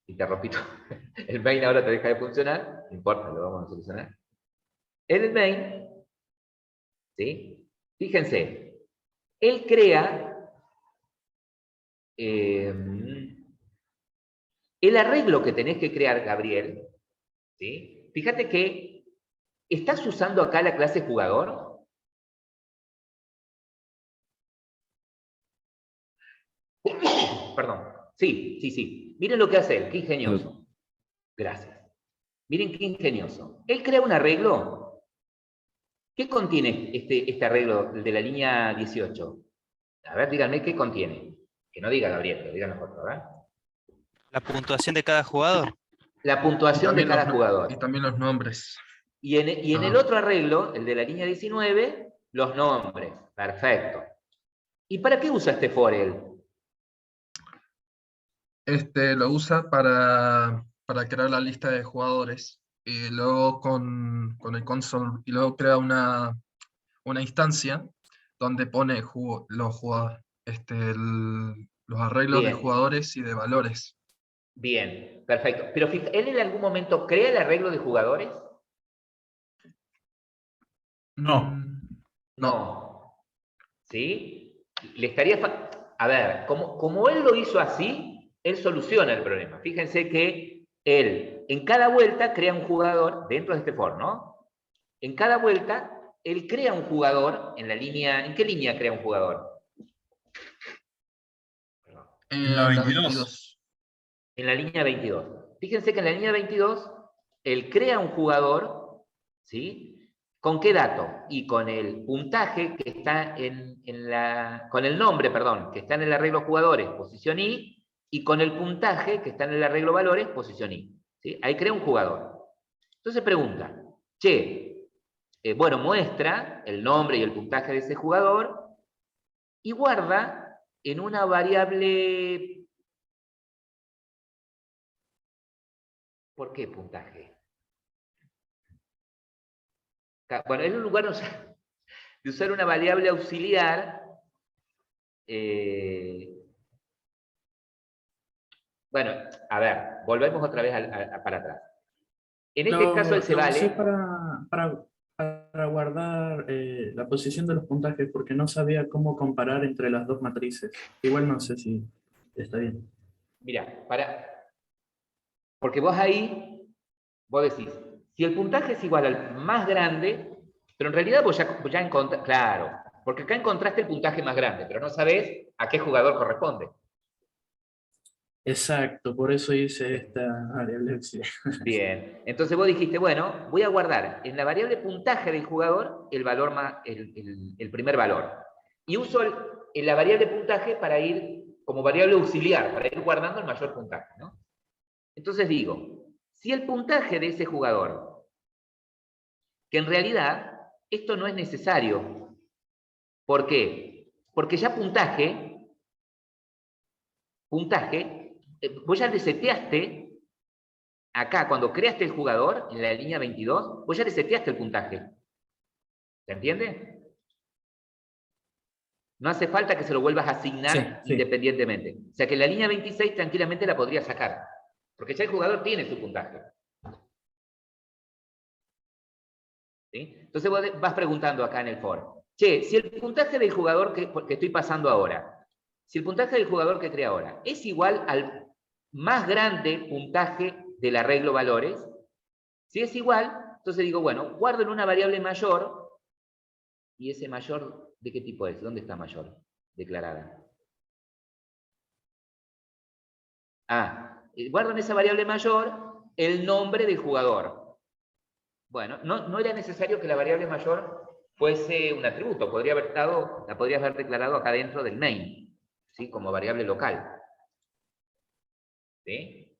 y te repito, el main ahora te deja de funcionar, no importa, lo vamos a solucionar. El main, ¿sí? Fíjense, él crea el arreglo que tenés que crear, Gabriel, ¿sí? Fíjate que ¿estás usando acá la clase jugador? Perdón. Sí. Miren lo que hace él, qué ingenioso. Gracias. Miren qué ingenioso. Él crea un arreglo. ¿Qué contiene este arreglo de la línea 18? A ver, díganme qué contiene. Que no diga Gabriel, que digan nosotros, ¿verdad? La puntuación de cada jugador. La puntuación de cada jugador. Y también los nombres. Y en el otro arreglo, el de la línea 19, los nombres. Perfecto. ¿Y para qué usa este for él? Lo usa para crear la lista de jugadores. Y luego con el console, y luego crea una instancia donde pone los arreglos de Bien. jugadores y de valores. Bien, perfecto. Pero ¿él en algún momento crea el arreglo de jugadores? No. No. ¿Sí? Le estaría... A ver, como él lo hizo así, él soluciona el problema. Fíjense que él, en cada vuelta, crea un jugador, dentro de este for, ¿no? En cada vuelta, él crea un jugador en la línea... ¿En qué línea crea un jugador? En la 22. En la línea 22. Fíjense que en la línea 22, él crea un jugador, ¿sí? ¿Con qué dato? Y con el puntaje que está con el nombre, perdón, que está en el arreglo jugadores, posición I, y con el puntaje que está en el arreglo valores, posición I. ¿Sí? Ahí crea un jugador. Entonces pregunta, bueno, muestra el nombre y el puntaje de ese jugador y guarda en una variable... ¿Por qué puntaje? Bueno, en un lugar de usar una variable auxiliar, bueno, a ver, volvemos otra vez para atrás. En este caso él se Lo usé vale... para guardar la posición de los puntajes porque no sabía cómo comparar entre las dos matrices. Igual no sé si está bien. Mira, porque vos decís, si el puntaje es igual al más grande, pero en realidad vos ya encontraste, claro, porque acá encontraste el puntaje más grande, pero no sabés a qué jugador corresponde. Exacto, por eso hice esta variable auxiliar. Bien, entonces vos dijiste, bueno, voy a guardar en la variable puntaje del jugador el valor el primer valor. Y uso en la variable puntaje para ir como variable auxiliar, para ir guardando el mayor puntaje, ¿no? Entonces digo, si el puntaje de ese jugador, que en realidad esto no es necesario. ¿Por qué? Porque ya puntaje, vos ya le seteaste, acá cuando creaste el jugador, en la línea 22, vos ya le seteaste el puntaje. ¿Se entiende? No hace falta que se lo vuelvas a asignar Sí. independientemente. O sea que la línea 26 tranquilamente la podría sacar, porque ya el jugador tiene su puntaje. ¿Sí? Entonces vos vas preguntando acá en el foro, che, si el puntaje del jugador que estoy pasando ahora, si el puntaje del jugador que crea ahora es igual al más grande puntaje del arreglo valores, si es igual, entonces digo, bueno, guardo en una variable mayor, y ese mayor, ¿de qué tipo es? ¿Dónde está mayor? Declarada. Guardo en esa variable mayor el nombre del jugador. Bueno, no era necesario que la variable mayor fuese un atributo, la podrías haber declarado acá dentro del main, ¿sí? Como variable local. ¿Sí?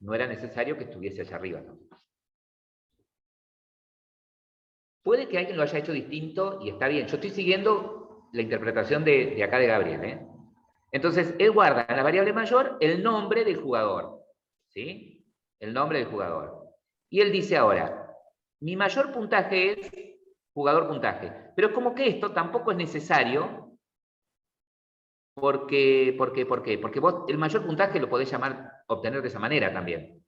No era necesario que estuviese allá arriba, ¿no? Puede que alguien lo haya hecho distinto y está bien. Yo estoy siguiendo la interpretación de acá de Gabriel, ¿eh? Entonces, él guarda en la variable mayor el nombre del jugador, ¿sí? El nombre del jugador. Y él dice ahora, mi mayor puntaje es jugador puntaje. Pero como que esto tampoco es necesario, ¿por qué? Porque vos el mayor puntaje lo podés obtener de esa manera también.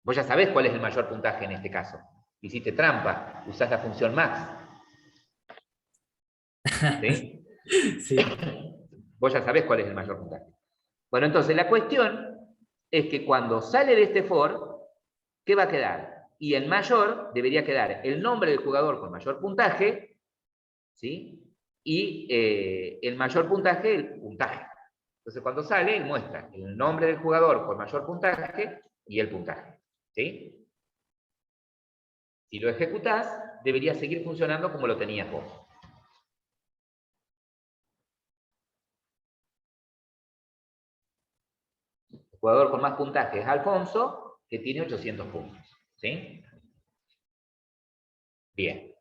Vos ya sabés cuál es el mayor puntaje en este caso. Hiciste trampa, usás la función max. ¿Sí? Sí. Vos ya sabés cuál es el mayor puntaje. Bueno, entonces la cuestión es que cuando sale de este for, ¿qué va a quedar? Y en mayor debería quedar el nombre del jugador con mayor puntaje, ¿sí? Y el mayor puntaje, el puntaje. Entonces cuando sale, él muestra el nombre del jugador con mayor puntaje y el puntaje, ¿sí? Si lo ejecutás, debería seguir funcionando como lo tenías vos. El jugador con más puntaje es Alfonso, que tiene 800 puntos, ¿sí? Bien.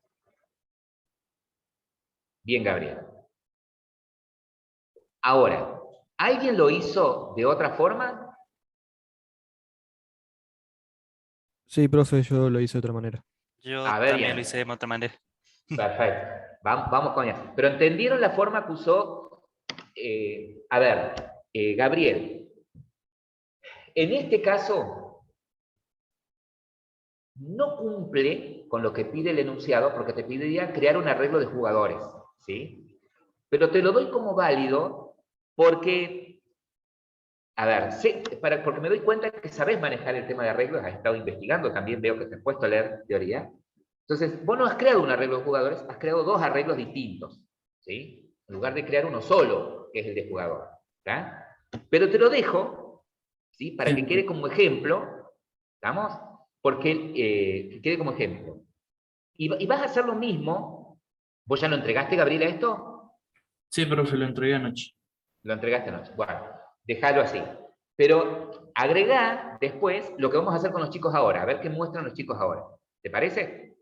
Bien, Gabriel. Ahora, ¿alguien lo hizo de otra forma? Sí, profe, yo lo hice de otra manera. Yo A ver, también Ian. lo hice de otra manera. Perfecto. Vamos con eso. Pero ¿entendieron la forma que usó? A ver, Gabriel, en este caso no cumple con lo que pide el enunciado porque te pediría crear un arreglo de jugadores, ¿sí? Pero te lo doy como válido porque, a ver, porque me doy cuenta que sabes manejar el tema de arreglos, has estado investigando, también veo que te has puesto a leer teoría. Entonces, vos no has creado un arreglo de jugadores, has creado dos arreglos distintos, ¿sí? En lugar de crear uno solo, que es el de jugador, ¿está? Pero te lo dejo, ¿sí? Para que quede como ejemplo, ¿estamos? Porque que quede como ejemplo. Y vas a hacer lo mismo. ¿Vos ya lo entregaste, Gabriela, esto? Sí, profe, lo entregué anoche. Lo entregaste anoche. Bueno, déjalo así. Pero agregá después lo que vamos a hacer con los chicos ahora, a ver qué muestran los chicos ahora. ¿Te parece?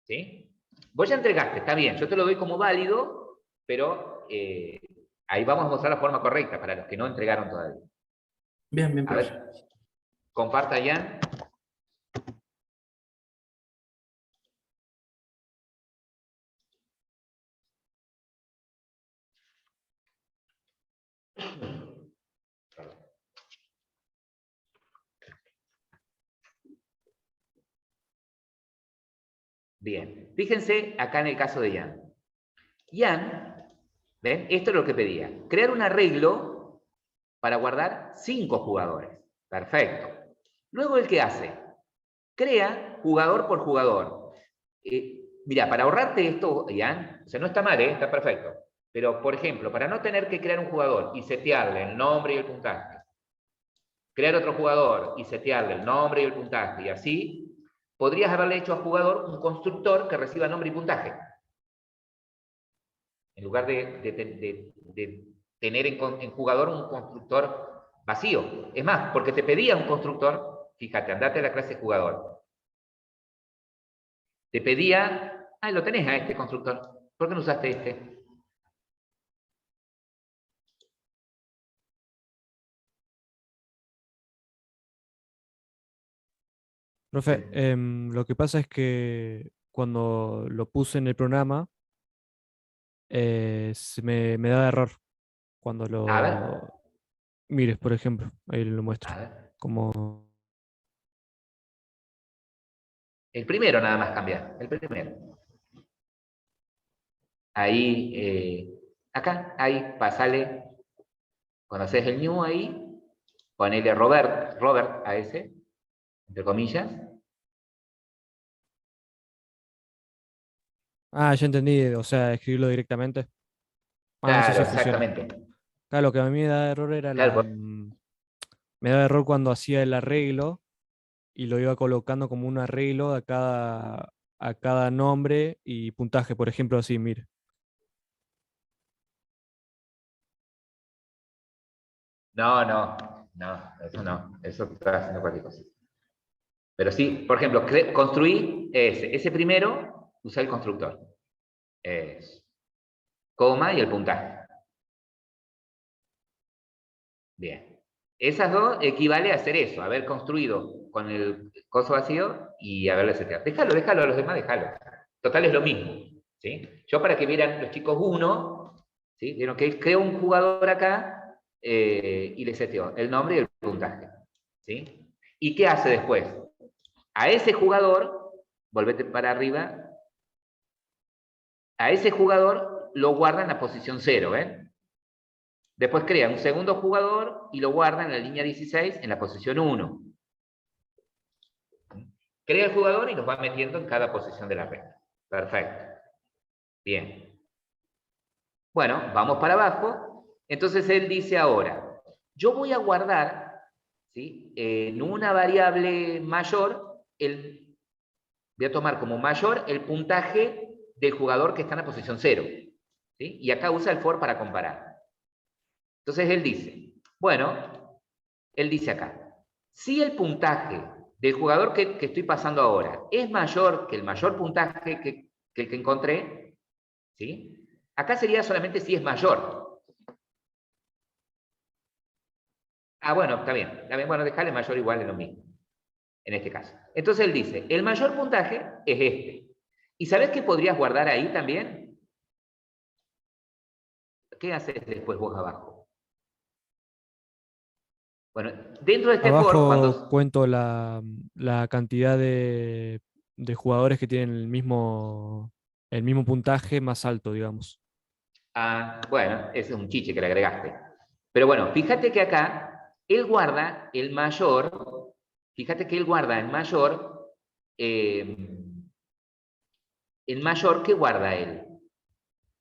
¿Sí? Vos ya entregaste, está bien, yo te lo doy como válido, pero ahí vamos a mostrar la forma correcta para los que no entregaron todavía. Bien, bien, A profe. ver, comparta, Ian. Bien, fíjense acá en el caso de Ian. Ian, ¿ven? Esto es lo que pedía. Crear un arreglo para guardar 5 jugadores. Perfecto. Luego, ¿el qué hace? Crea jugador por jugador. Mira, para ahorrarte esto, Ian, o sea, no está mal, está perfecto. Pero, por ejemplo, para no tener que crear un jugador y setearle el nombre y el puntaje, crear otro jugador y setearle el nombre y el puntaje, y así, podrías haberle hecho al jugador un constructor que reciba nombre y puntaje. en lugar de tener en jugador un constructor vacío. Es más, porque te pedía un constructor, fíjate, andate a la clase jugador. Te pedía, lo tenés a este constructor, ¿por qué no usaste este? Profe, lo que pasa es que cuando lo puse en el programa, me da error. Cuando A ver, lo mires, por ejemplo, ahí lo muestro. a ver. Como, El primero nada más cambia, el primero. Ahí, acá, ahí, pasale, cuando haces el new ahí, ponele Robert a ese, entre comillas. ya entendí, o sea, escribirlo directamente. Eso Claro, sí funciona. exactamente. Claro, lo que a mí me da error era Claro, me da error cuando hacía el arreglo y lo iba colocando como un arreglo a cada nombre y puntaje, por ejemplo, así, mire. eso no, eso está haciendo cualquier cosa. Pero sí, por ejemplo, construí ese primero, usa el constructor. Coma y el puntaje. Bien. Esas dos equivale a hacer eso, haber construido con el coso vacío y haberle seteado. Déjalo, a los demás déjalo. Total es lo mismo. ¿Sí? Yo para que vieran los chicos uno, ¿sí? Vieron que creo un jugador acá y le seteó el nombre y el puntaje. ¿Sí? ¿Y qué hace después? A ese jugador, volvete para arriba, a ese jugador lo guarda en la posición 0, ¿ven? Después crea un segundo jugador y lo guarda en la línea 16 en la posición 1. Crea el jugador y los va metiendo en cada posición de la red. Perfecto. Bien. Bueno, vamos para abajo. Entonces él dice ahora, yo voy a guardar, ¿sí?, en una variable mayor, voy a tomar como mayor el puntaje del jugador que está en la posición 0. ¿Sí? Y acá usa el for para comparar. Entonces él dice, bueno, él dice acá, si el puntaje del jugador que estoy pasando ahora es mayor que el mayor puntaje que el que encontré, ¿sí? Acá sería solamente si es mayor. Bueno, está bien. Bueno, dejarle mayor igual es lo mismo, en este caso. Entonces él dice, el mayor puntaje es este. ¿Y sabés qué podrías guardar ahí también? ¿Qué haces después vos abajo? Bueno, dentro de este for, Abajo cuando... cuento la cantidad de jugadores que tienen el mismo puntaje más alto, digamos. Bueno, ese es un chiche que le agregaste. Pero bueno, fíjate que acá él guarda el mayor, fíjate que él guarda el mayor que guarda él.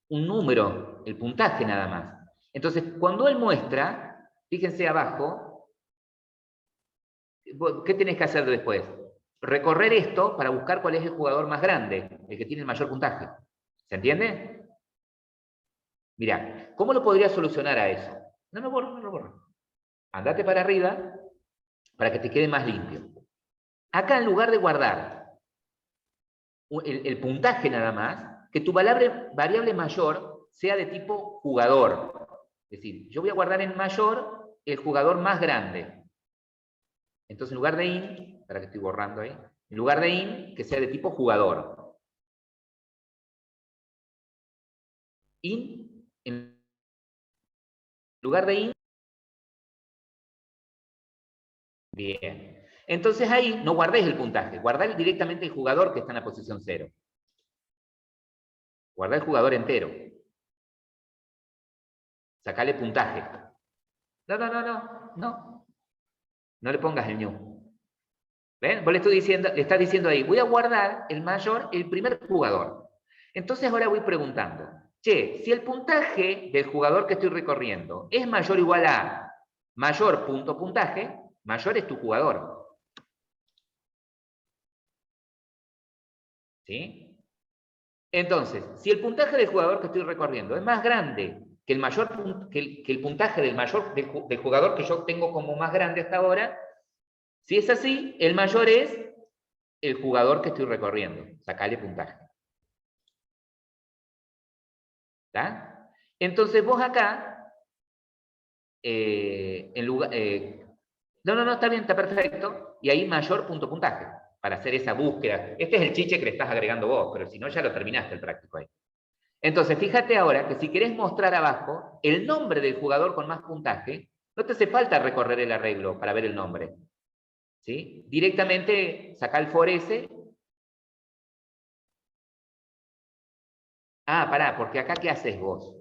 Un número, el puntaje nada más. Entonces, cuando él muestra, fíjense abajo, ¿qué tenés que hacer después? Recorrer esto para buscar cuál es el jugador más grande, el que tiene el mayor puntaje. ¿Se entiende? Mirá, ¿cómo lo podría solucionar a eso? No lo borro. Andate para arriba para que te quede más limpio. Acá, en lugar de guardar el puntaje nada más, que tu variable mayor sea de tipo jugador. Es decir, yo voy a guardar en mayor el jugador más grande. Entonces, en lugar de in, para que estoy borrando ahí, en lugar de in, que sea de tipo jugador. In, en lugar de in. Bien. Entonces ahí no guardéis el puntaje, guardá directamente el jugador que está en la posición 0. Guardá el jugador entero. Sacale puntaje. No. No le pongas el new. ¿Ven? Vos le estás diciendo ahí, voy a guardar el mayor, el primer jugador. Entonces ahora voy preguntando, che, si el puntaje del jugador que estoy recorriendo es mayor o igual a mayor punto puntaje, mayor es tu jugador. ¿Sí? Entonces, si el puntaje del jugador que estoy recorriendo es más grande que el puntaje del jugador que yo tengo como más grande hasta ahora, si es así, el mayor es el jugador que estoy recorriendo. Sacale puntaje. ¿Está? Entonces vos acá, no, está bien, está perfecto. Y ahí mayor puntaje para hacer esa búsqueda. Este es el chiche que le estás agregando vos, pero si no ya lo terminaste el práctico ahí. Entonces, fíjate ahora que si querés mostrar abajo el nombre del jugador con más puntaje, no te hace falta recorrer el arreglo para ver el nombre. ¿Sí? Directamente saca el for ese. Pará, porque acá ¿qué haces vos?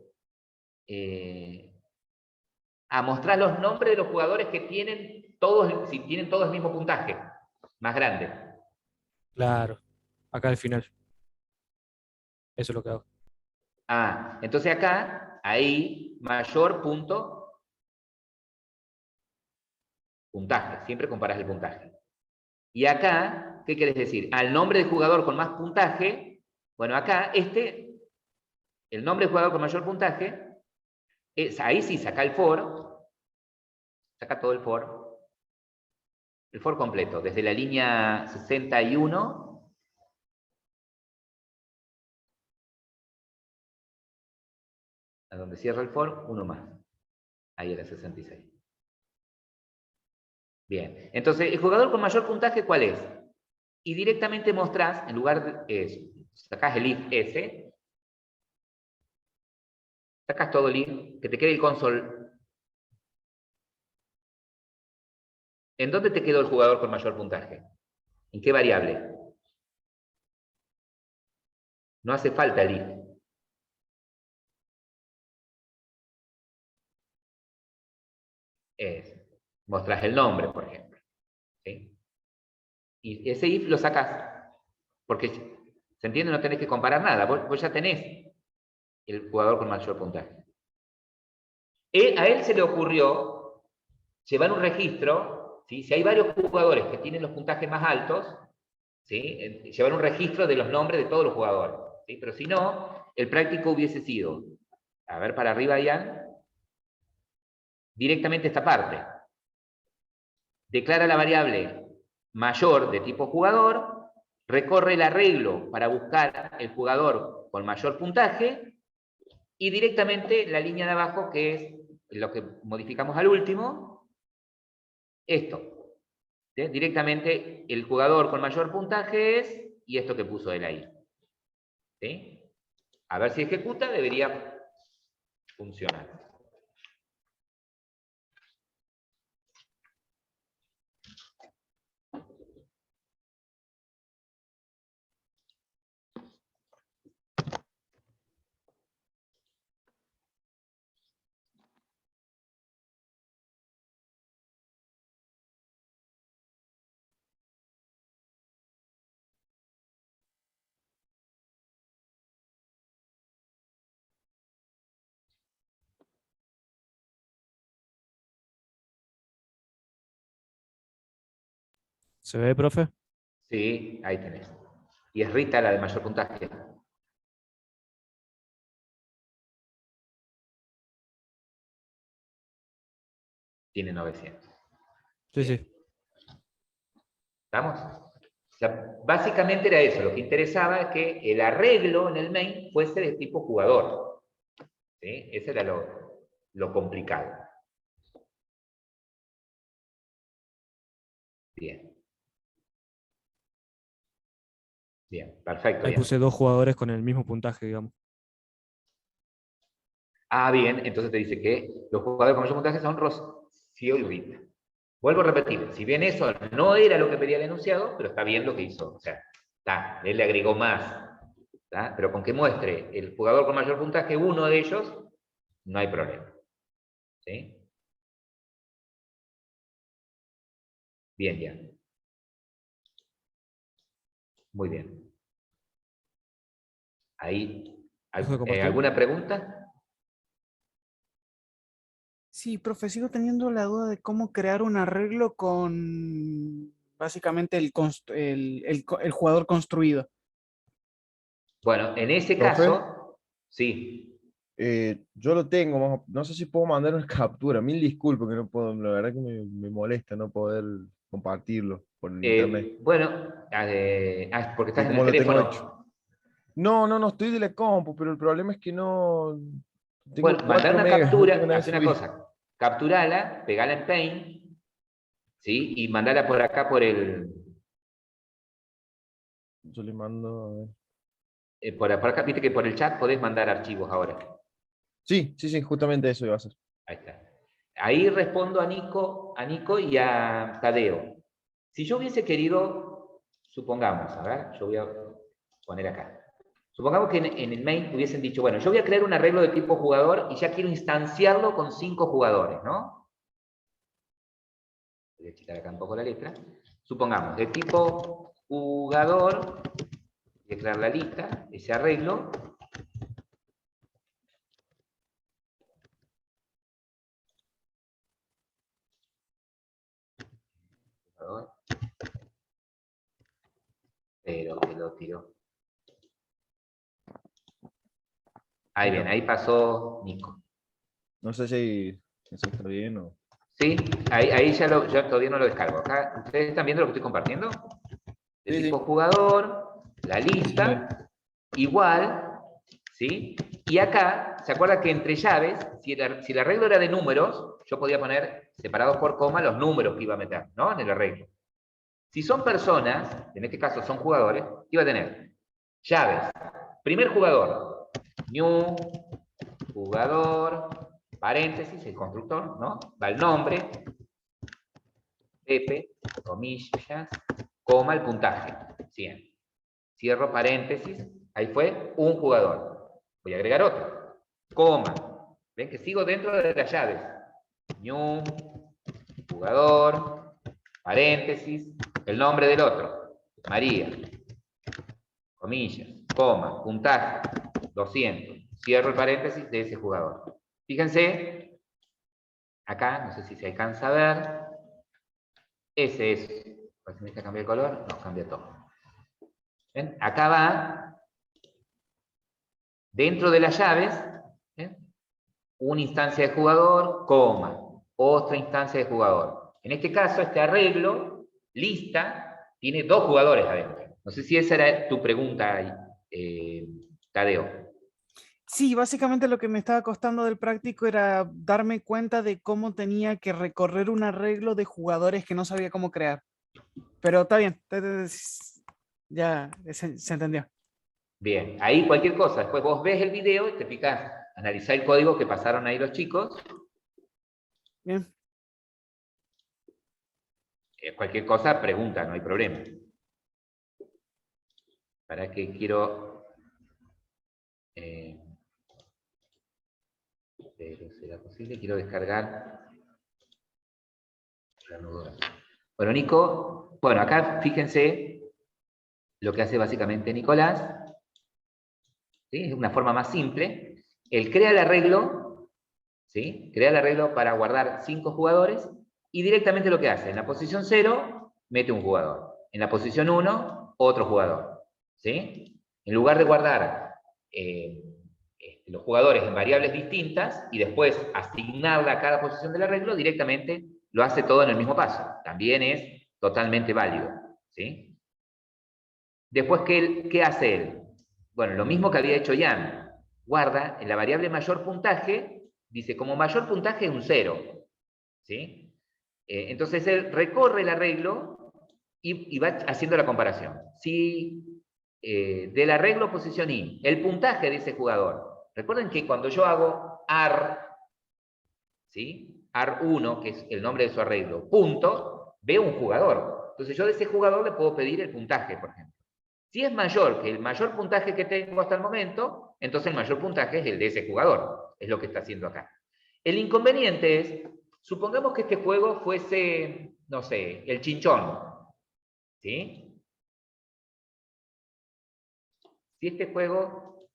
Mostrar los nombres de los jugadores que tienen todos, si tienen todos el mismo puntaje, más grande. Claro. Acá al final. Eso es lo que hago. Entonces acá, ahí, mayor puntaje. Siempre comparás el puntaje. Y acá, ¿qué querés decir? Al nombre del jugador con más puntaje, bueno, acá, el nombre del jugador con mayor puntaje, ahí sí saca el for, saca todo el for completo, desde la línea 61 a donde cierra el for, uno más. Ahí era 66. Bien, entonces, el jugador con mayor puntaje, ¿cuál es? Y directamente mostrás, en lugar de sacás el if ese, sacas todo el if, que te quede el console. ¿En dónde te quedó el jugador con mayor puntaje? ¿En qué variable? No hace falta el if. Mostrás el nombre, por ejemplo. ¿Sí? Y ese if lo sacás. Porque, ¿se entiende? No tenés que comparar nada. Vos ya tenés el jugador con mayor puntaje. A él se le ocurrió llevar un registro, ¿sí? Si hay varios jugadores que tienen los puntajes más altos, ¿sí? Llevar un registro de los nombres de todos los jugadores. ¿Sí? Pero si no, el práctico hubiese sido, a ver para arriba, Ian, directamente esta parte. Declara la variable mayor de tipo jugador, recorre el arreglo para buscar el jugador con mayor puntaje, y directamente la línea de abajo, que es lo que modificamos al último, esto. ¿Sí? Directamente el jugador con mayor puntaje es, y esto que puso él ahí. ¿Sí? A ver si ejecuta, debería funcionar. ¿Se ve, profe? Sí, ahí tenés. Y es Rita la de mayor puntaje. Tiene 900. Sí, Bien. sí. ¿Estamos? O sea, básicamente era eso. Lo que interesaba es que el arreglo en el main fuese de tipo jugador. ¿Sí? Ese era lo complicado. Bien. Bien, perfecto. Ahí Bien. puse 2 jugadores con el mismo puntaje, digamos. Bien, entonces te dice que los jugadores con mayor puntaje son Rocío y Rita. Vuelvo a repetir, si bien eso no era lo que pedía el enunciado, pero está bien lo que hizo. O sea, él le agregó más. ¿Tá? Pero con que muestre el jugador con mayor puntaje, uno de ellos, no hay problema. ¿Sí? Bien, bien. Muy bien. Ahí, ¿Dejo de compartir? ¿alguna pregunta? Sí, profe, sigo teniendo la duda de cómo crear un arreglo con básicamente el jugador construido. Bueno, en ese ¿Profe? caso, sí. Yo lo tengo, no sé si puedo mandar una captura. Mil disculpas que no puedo, la verdad que me molesta no poder compartirlo por el internet. Bueno, porque estás De en el cómo lo tengo hecho. teléfono. No, estoy de la compu, pero el problema es que no. Tengo Bueno, mandar 4 una megas, no tengo captura, nada de hace una subir. cosa. Capturala, pegala en Paint, ¿sí? Y mandala por acá por el. Yo le mando. A ver. Por acá, viste que por el chat podés mandar archivos ahora. Sí, justamente eso iba a hacer. Ahí está. Ahí respondo a Nico y a Tadeo. Si yo hubiese querido, supongamos, a ver, yo voy a poner acá. Supongamos que en el main hubiesen dicho, bueno, yo voy a crear un arreglo de tipo jugador y ya quiero instanciarlo con 5 jugadores, ¿no? Voy a quitar acá un poco la letra. Supongamos, de tipo jugador, voy a crear la lista, ese arreglo. Pero que lo tiró. Ahí bien, ahí pasó Nico. No sé si eso está bien o. Sí, ahí ya todavía no lo descargo. Acá, ¿ustedes están viendo lo que estoy compartiendo? De Sí, tipo sí. jugador, la lista, igual, ¿sí? Y acá, ¿se acuerda que entre llaves, si el arreglo era de números, yo podía poner separados por coma los números que iba a meter, ¿no? En el arreglo. Si son personas, en este caso son jugadores, iba a tener llaves. Primer jugador, new, jugador, paréntesis, el constructor, ¿no? Va el nombre, Pepe, comillas, coma, el puntaje, 100. Cierro paréntesis, ahí fue un jugador. Voy a agregar otro, coma. Ven que sigo dentro de las llaves. New, jugador, paréntesis, el nombre del otro, María, comillas, coma, puntaje, 200. Cierro el paréntesis de ese jugador. Fíjense, acá, no sé si se alcanza a ver, ese es, a ver si me deja cambiar el color, no, cambia todo. ¿Ven? Acá va, dentro de las llaves, ¿ven? Una instancia de jugador, coma, otra instancia de jugador. En este caso, este arreglo, lista, tiene 2 jugadores adentro. No sé si esa era tu pregunta, Tadeo. Sí, básicamente lo que me estaba costando del práctico era darme cuenta de cómo tenía que recorrer un arreglo de jugadores que no sabía cómo crear. Pero está bien, ya se entendió. Bien, ahí cualquier cosa. Después vos ves el video y te picás, analizar el código que pasaron ahí los chicos. Bien. Cualquier cosa, pregunta, no hay problema. ¿Para qué quiero...? Pero será posible, quiero descargar... Bueno, Nico, bueno, acá fíjense lo que hace básicamente Nicolás. ¿Sí? Es una forma más simple. Él crea el arreglo, ¿sí? Crea el arreglo para guardar 5 jugadores y directamente lo que hace, en la posición 0, mete un jugador. En la posición 1, otro jugador. ¿Sí? En lugar de guardar los jugadores en variables distintas y después asignarla a cada posición del arreglo, directamente lo hace todo en el mismo paso. También es totalmente válido. ¿Sí? Después, ¿qué hace él? Bueno, lo mismo que había hecho Jan. Guarda en la variable mayor puntaje, dice como mayor puntaje un 0. ¿Sí? Entonces él recorre el arreglo y va haciendo la comparación. Si del arreglo posición I, el puntaje de ese jugador. Recuerden que cuando yo hago AR, ¿sí? AR1, que es el nombre de su arreglo, punto, veo un jugador. Entonces yo de ese jugador le puedo pedir el puntaje, por ejemplo. Si es mayor que el mayor puntaje que tengo hasta el momento, entonces el mayor puntaje es el de ese jugador. Es lo que está haciendo acá. El inconveniente es, supongamos que este juego fuese, no sé, el chinchón. ¿Sí? Si este juego,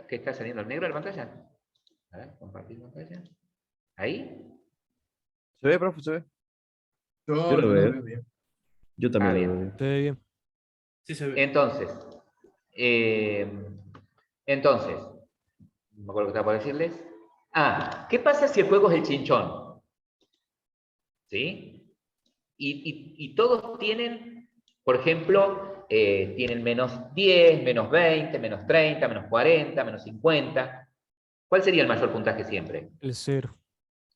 ¿qué está saliendo el negro de la pantalla? A ver, compartir pantalla. ¿Ahí? ¿Se ve, profe? ¿Se ve? Yo lo no veo. veo bien. Yo también lo bien. veo bien. Se ve bien. Sí se ve. Entonces, Entonces, no me acuerdo qué estaba por decirles. ¿Qué pasa si el juego es el chinchón? ¿Sí? Y todos tienen, por ejemplo, tienen menos 10, menos 20, menos 30, menos 40, menos 50. ¿Cuál sería el mayor puntaje siempre? El 0.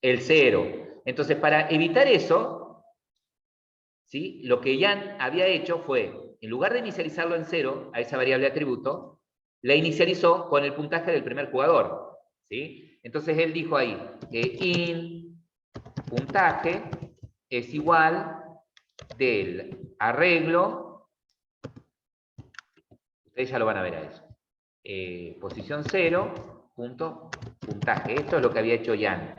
El 0. Entonces, para evitar eso, ¿sí? Lo que Jan había hecho fue, en lugar de inicializarlo en 0, a esa variable atributo, la inicializó con el puntaje del primer jugador. ¿Sí? Entonces él dijo ahí que in puntaje es igual del arreglo, ustedes ya lo van a ver a eso, posición 0, puntaje. Esto es lo que había hecho Jan.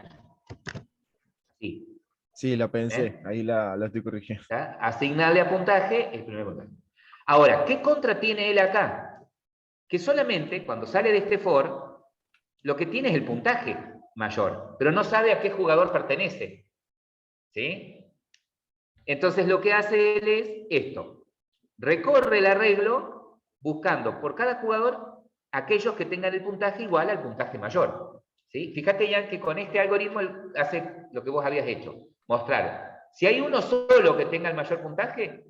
Sí. Sí, la pensé, ahí la estoy corrigiendo. ¿Ya? Asignarle a puntaje el primer puntaje. Ahora, ¿qué contra tiene él acá? Que solamente cuando sale de este for, lo que tiene es el puntaje mayor, pero no sabe a qué jugador pertenece. ¿Sí? Entonces lo que hace él es esto. Recorre el arreglo buscando por cada jugador aquellos que tengan el puntaje igual al puntaje mayor. ¿Sí? Fíjate ya que con este algoritmo él hace lo que vos habías hecho. Mostrar. Si hay uno solo que tenga el mayor puntaje,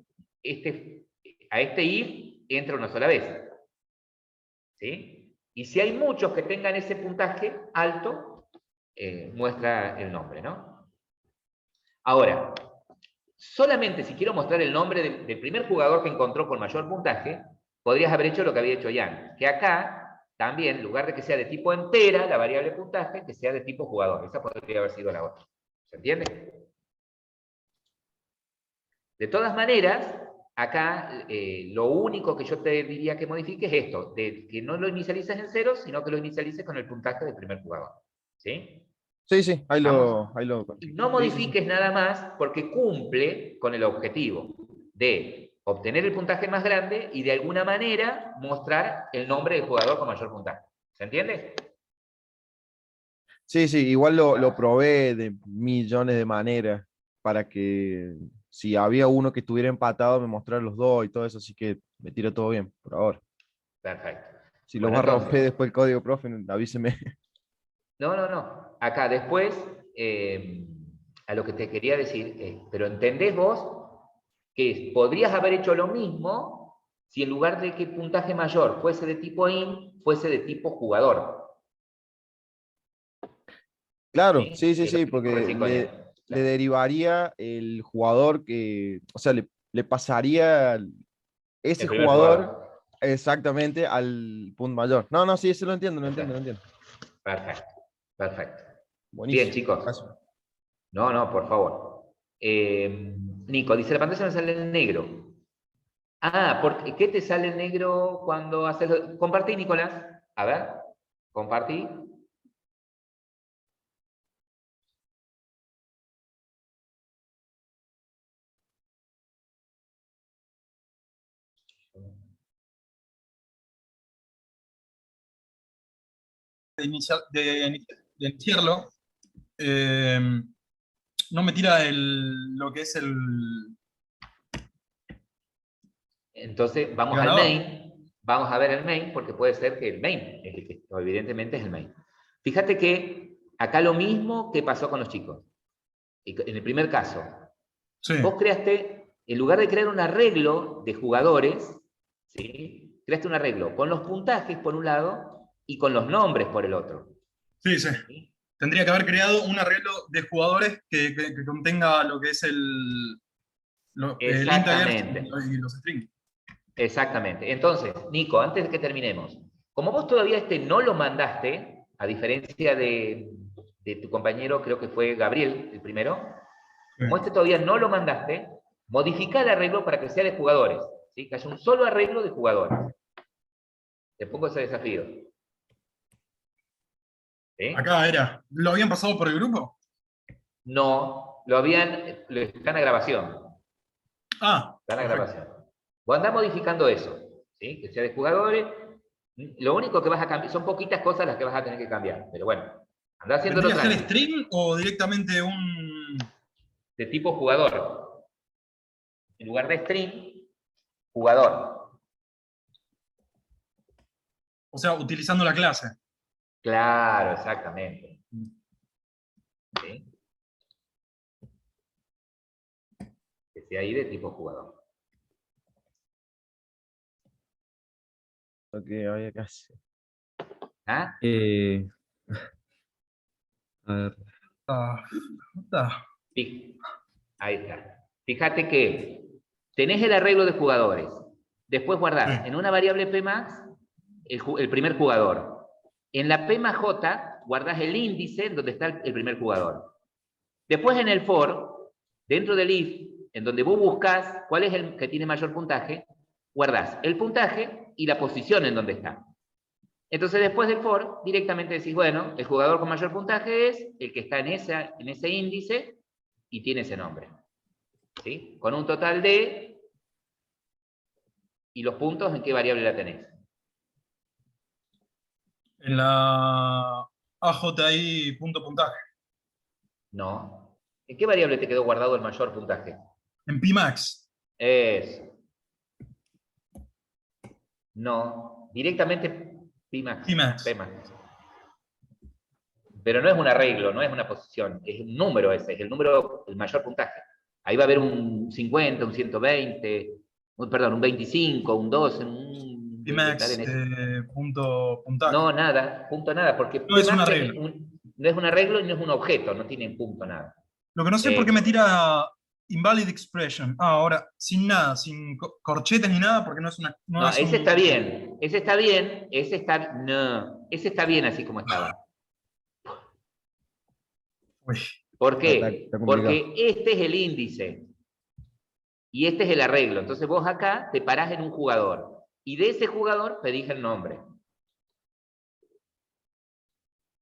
a este if entra una sola vez. ¿Sí? Y si hay muchos que tengan ese puntaje alto, muestra el nombre, ¿no? Ahora, solamente si quiero mostrar el nombre del primer jugador que encontró con mayor puntaje, podrías haber hecho lo que había hecho Jan, que acá también, en lugar de que sea de tipo entera, la variable puntaje, que sea de tipo jugador. Esa podría haber sido la otra. ¿Se entiende? De todas maneras, acá lo único que yo te diría que modifique es esto, de que no lo inicialices en 0, sino que lo inicialices con el puntaje del primer jugador. ¿Sí? Sí, ahí Vamos. lo... Y no modifiques nada más porque cumple con el objetivo de obtener el puntaje más grande y de alguna manera mostrar el nombre del jugador con mayor puntaje. ¿Se entiende? Sí, igual lo probé de millones de maneras para que si había uno que estuviera empatado me mostrara los dos y todo eso, así que me tira todo bien por ahora. Perfecto. Si Bueno, lo va a romper entonces, después el código, profe, avíseme. No. Acá después, a lo que te quería decir es, pero ¿entendés vos que podrías haber hecho lo mismo si en lugar de que el puntaje mayor fuese de tipo in, fuese de tipo jugador? Claro, ¿Sí? sí, porque Recién con él. le derivaría el jugador que, o sea, le pasaría ese El primer jugador jugador. exactamente al punto mayor. No, sí, eso lo entiendo. Perfecto. Bien, Buenísimo. chicos. Gracias. No, por favor. Nico, dice, la pantalla me sale en negro. ¿Qué te sale en negro cuando haces... Compartí, Nicolás. A ver, compartí. De iniciarlo, no me tira lo que es el Entonces, vamos al ganador. main. Vamos a ver el main, porque puede ser que el main es el que, evidentemente es el main. Fíjate que acá lo mismo que pasó con los chicos. En el primer caso, Sí. vos creaste, en lugar de crear un arreglo de jugadores, ¿sí? Creaste un arreglo con los puntajes por un lado y con los nombres por el otro. Sí. ¿Sí? Tendría que haber creado un arreglo de jugadores que contenga lo que es el integers y los strings. Exactamente. Entonces, Nico, antes de que terminemos, como vos todavía no lo mandaste, a diferencia de tu compañero, creo que fue Gabriel el primero, como todavía no lo mandaste, modifica el arreglo para que sea de jugadores, ¿sí? Que haya un solo arreglo de jugadores. Te pongo ese desafío. ¿Sí? Acá ¿lo habían pasado por el grupo? No, está en la grabación. Está en la grabación. Vos andás modificando eso, ¿sí? Que sea de jugadores. Lo único que vas a cambiar, son poquitas cosas las que vas a tener que cambiar, pero bueno, andá haciéndolo ¿Tendría que ser tranquilo. string o directamente un...? De tipo jugador. En lugar de string, jugador. O sea, utilizando la clase. Claro, exactamente. ¿Sí? Que sea ahí de tipo jugador. Ok, había casi. ¿Ah? A ver. Ahí está. Fíjate que tenés el arreglo de jugadores. Después guardás en una variable Pmax el primer jugador. En la P más J guardás el índice donde está el primer jugador. Después en el for, dentro del if, en donde vos buscás cuál es el que tiene mayor puntaje, guardás el puntaje y la posición en donde está. Entonces después del for, directamente decís, bueno, el jugador con mayor puntaje es el que está en ese índice y tiene ese nombre. ¿Sí? Con un total de... ¿Y los puntos en qué variable la tenés? En la AJI punto puntaje. No. ¿En qué variable te quedó guardado el mayor puntaje? En Pmax. Eso. No. Directamente Pmax. Pmax. Pero no es un arreglo, no es una posición, es un número ese, es el número, el mayor puntaje. Ahí va a haber un 50, un 120, perdón, un 25, un 12, un... Pmax, punto puntaje. No, nada, punto nada, porque no es un arreglo. No es un arreglo y no es un objeto, no tiene punto nada. Lo que no sé es por qué me tira invalid expression. Ahora, sin nada, sin corchetes ni nada, porque no es una... No, ese está bien, ese está bien, ese está bien así como estaba. Uy. ¿Por qué? Porque este es el índice y este es el arreglo. Entonces vos acá te parás en un jugador y de ese jugador pedís el nombre.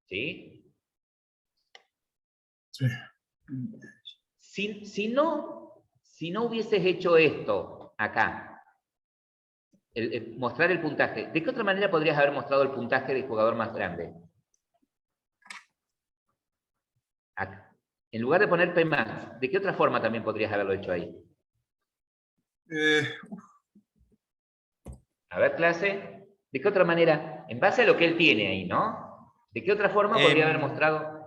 ¿Sí? Sí. Si no hubieses hecho esto acá, mostrar el puntaje, ¿de qué otra manera podrías haber mostrado el puntaje del jugador más grande? Acá. En lugar de poner Pmax, ¿de qué otra forma también podrías haberlo hecho ahí? A ver, clase, ¿de qué otra manera? En base a lo que él tiene ahí, ¿no? ¿De qué otra forma podría haber mostrado?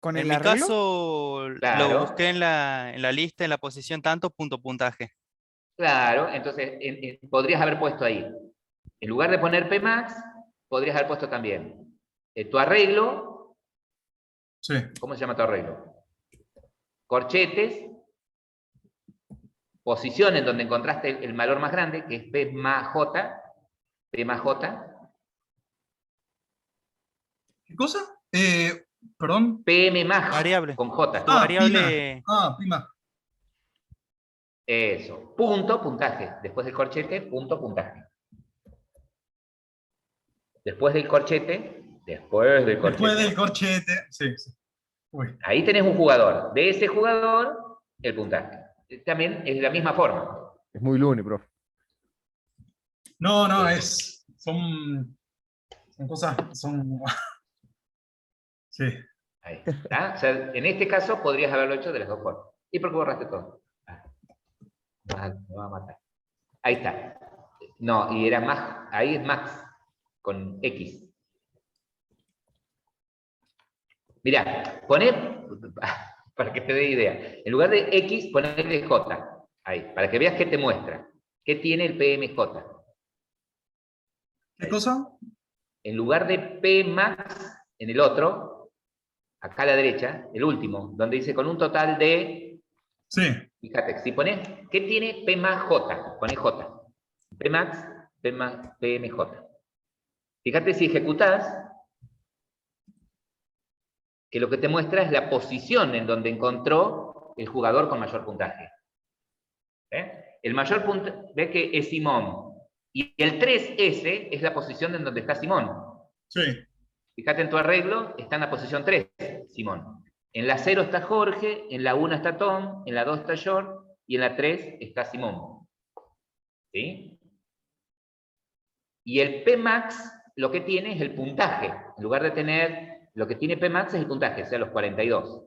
En mi caso, claro, lo busqué en la lista, en la posición tanto, punto puntaje. Claro, entonces podrías haber puesto ahí. En lugar de poner Pmax, podrías haber puesto también tu arreglo. Sí. ¿Cómo se llama tu arreglo? Corchetes, posición en donde encontraste el valor más grande, que es P más J. ¿Qué cosa? Perdón. PM más variable. con J. Variable. Pima. Eso. Punto, puntaje. Después del corchete, punto, puntaje. Después del corchete. Después del corchete. Sí. Uy. Ahí tenés un jugador. De ese jugador, el puntaje. También es de la misma forma. Es muy luni, profe. No, son cosas, sí. Ahí está. O sea, en este caso podrías haberlo hecho de las dos formas. ¿Y por qué borraste todo? Me va a matar. Ahí está. No, y era más, ahí es max, con X. Mirá, poné, para que te dé idea, en lugar de X, ponele J. Ahí, para que veas qué te muestra. ¿Qué tiene el PMJ? ¿Qué cosa? En lugar de P max, en el otro, acá a la derecha, el último, donde dice con un total de... Sí. Fíjate, si pones, ¿qué tiene P más J? Pones J. P max, PMJ. Fíjate si ejecutás, que lo que te muestra es la posición en donde encontró el jugador con mayor puntaje. El mayor puntaje, ves que es Simón. Y el 3S es la posición en donde está Simón. Sí. Fíjate en tu arreglo, está en la posición 3, Simón. En la 0 está Jorge, en la 1 está Tom, en la 2 está George, y en la 3 está Simón. ¿Sí? Y el Pmax lo que tiene es el puntaje. En lugar de tener, lo que tiene Pmax es el puntaje, o sea, los 42.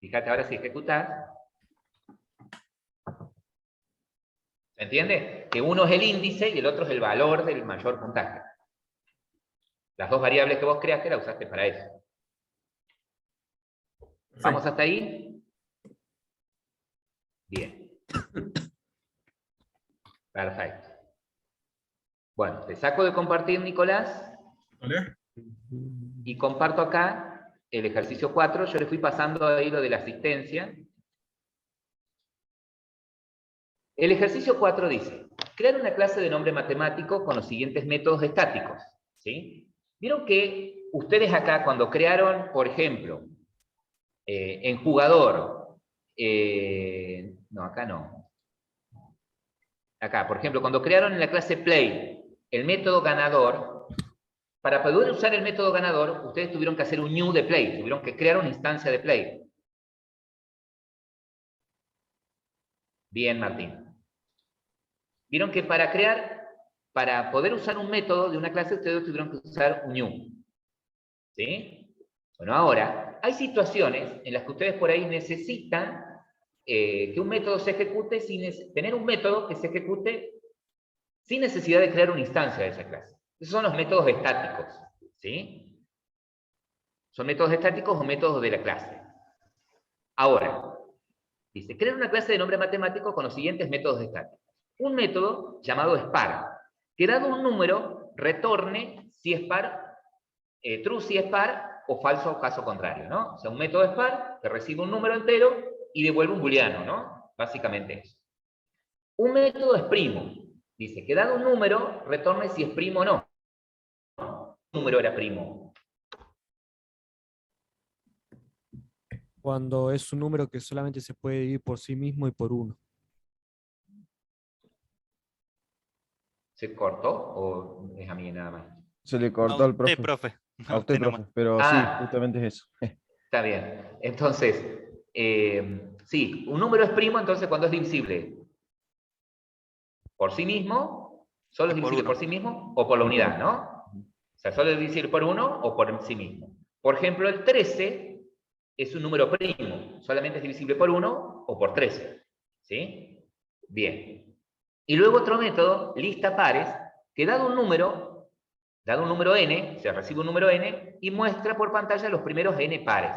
Fíjate ahora si ejecutás. ¿Me entiende? Que uno es el índice y el otro es el valor del mayor puntaje. Las dos variables que vos creaste las usaste para eso. ¿Vamos hasta ahí? Bien. Perfecto. Bueno, te saco de compartir, Nicolás. ¿Vale? Y comparto acá el ejercicio 4. Yo le fui pasando ahí lo de la asistencia. El ejercicio 4 dice, crear una clase de nombre matemático con los siguientes métodos estáticos. ¿Sí? Vieron que ustedes acá cuando crearon, por ejemplo, en jugador, no, acá no. Acá, por ejemplo, cuando crearon en la clase play el método ganador, para poder usar el método ganador, ustedes tuvieron que hacer un new de play, tuvieron que crear una instancia de play. Bien, Martín. Vieron que para poder usar un método de una clase, ustedes tuvieron que usar un new. ¿Sí? Bueno, ahora, hay situaciones en las que ustedes por ahí necesitan que un método se ejecute tener un método que se ejecute sin necesidad de crear una instancia de esa clase. Esos son los métodos estáticos. ¿Sí? Son métodos estáticos o métodos de la clase. Ahora, dice, crear una clase de nombre matemático con los siguientes métodos estáticos. Un método llamado SPAR, que dado un número, retorne si es par, true si es par, o falso caso contrario, ¿no? O sea, un método SPAR que recibe un número entero y devuelve un booleano, ¿no? Básicamente eso. Un método es primo. Dice que dado un número, retorne si es primo o no. ¿Qué número era primo? Cuando es un número que solamente se puede dividir por sí mismo y por 1. ¿Se cortó o es a mí nada más? Se le cortó al Sí, profe. profe. A usted, nomás. profe. Pero sí, justamente es eso. Está bien. Entonces, sí, un número es primo, entonces cuando es divisible por sí mismo, solo es Y por divisible uno. por sí mismo o por la unidad, ¿no? O sea, solo es divisible por uno o por sí mismo. Por ejemplo, el 13 es un número primo, solamente es divisible por 1 o por 13. ¿Sí? Bien. Y luego otro método, lista pares, que dado un número n, se recibe un número n, y muestra por pantalla los primeros n pares.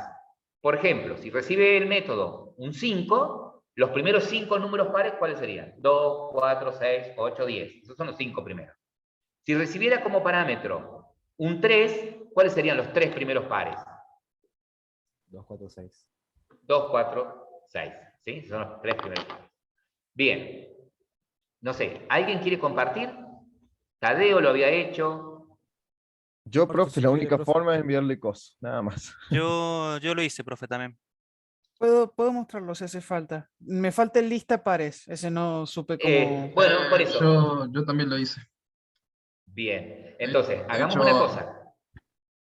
Por ejemplo, si recibe el método un 5, los primeros 5 números pares, ¿cuáles serían? 2, 4, 6, 8, 10. Esos son los 5 primeros. Si recibiera como parámetro un 3, ¿cuáles serían los 3 primeros pares? 2, 4, 6. 2, 4, 6. ¿Sí? Esos son los 3 primeros pares. Bien. No sé, ¿alguien quiere compartir? Tadeo lo había hecho. Yo, Comparto profe, si la quiere, única profe. forma es enviarle cosas, nada más. Yo lo hice, profe, también. Puedo mostrarlo si hace falta. Me falta el lista pares. Ese no supe cómo. Bueno, por eso. Yo también lo hice. Bien. Entonces, De hagamos hecho, una cosa.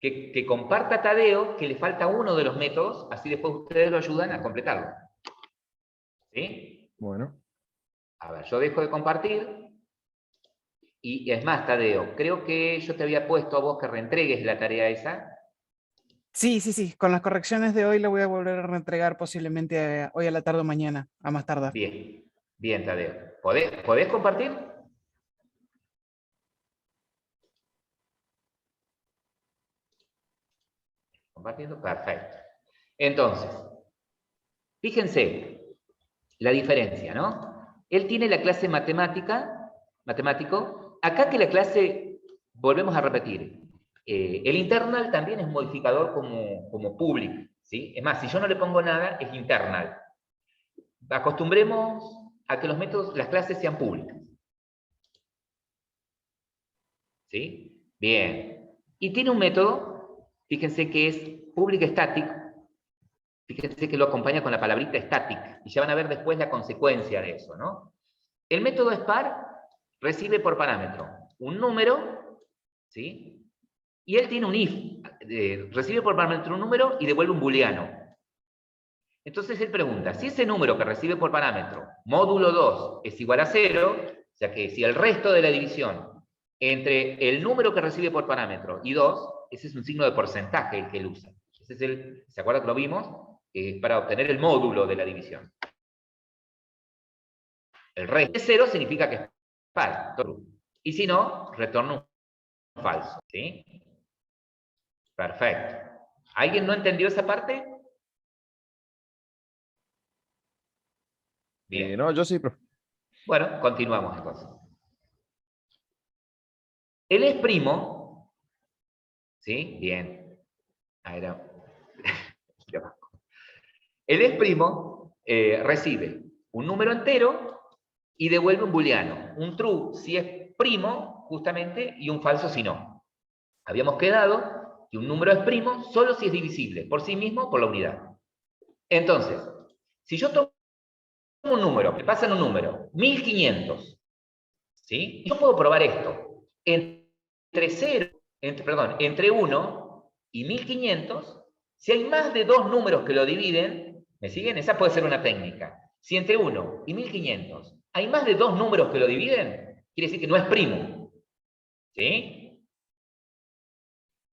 Que comparta Tadeo, que le falta uno de los métodos, así después ustedes lo ayudan a completarlo. ¿Sí? Bueno. A ver, yo dejo de compartir. Y es más, Tadeo, creo que yo te había puesto a vos que reentregues la tarea esa. Sí. Con las correcciones de hoy la voy a volver a reentregar posiblemente hoy a la tarde o mañana, a más tardar. Bien. Bien, Tadeo. ¿Podés compartir? Compartiendo, perfecto. Entonces, fíjense la diferencia, ¿no? Él tiene la clase matemático. Acá que la clase, volvemos a repetir, el internal también es un modificador como public, ¿sí? Es más, si yo no le pongo nada, es internal. Acostumbremos a que los métodos, las clases sean públicas. ¿Sí? Bien. Y tiene un método, fíjense que es public static. Fíjense que lo acompaña con la palabrita static, y ya van a ver después la consecuencia de eso, ¿no? El método SPAR recibe por parámetro un número, ¿sí? Y él tiene un if, recibe por parámetro un número y devuelve un booleano. Entonces él pregunta, si ese número que recibe por parámetro, módulo 2, es igual a 0, o sea que si el resto de la división entre el número que recibe por parámetro y 2, ese es un signo de porcentaje el que él usa. Ese es ¿se acuerdan que lo vimos? Para obtener el módulo de la división. El resto de 0 significa que es falso. Y si no, retorno un falso. ¿Sí? Perfecto. ¿Alguien no entendió esa parte? Bien. No, yo sí, profe. Bueno, continuamos entonces. El es primo, ¿sí? Bien. Ahí era. El es primo recibe un número entero y devuelve un booleano. Un true si es primo, justamente, y un falso si no. Habíamos quedado que un número es primo solo si es divisible, por sí mismo o por la unidad. Entonces, si yo tomo un número, me pasan un número, 1500, ¿sí? Yo puedo probar esto. Entre 1 y 1500, si hay más de dos números que lo dividen, ¿me siguen? Esa puede ser una técnica. Si entre 1 y 1500 hay más de dos números que lo dividen, quiere decir que no es primo. ¿Sí?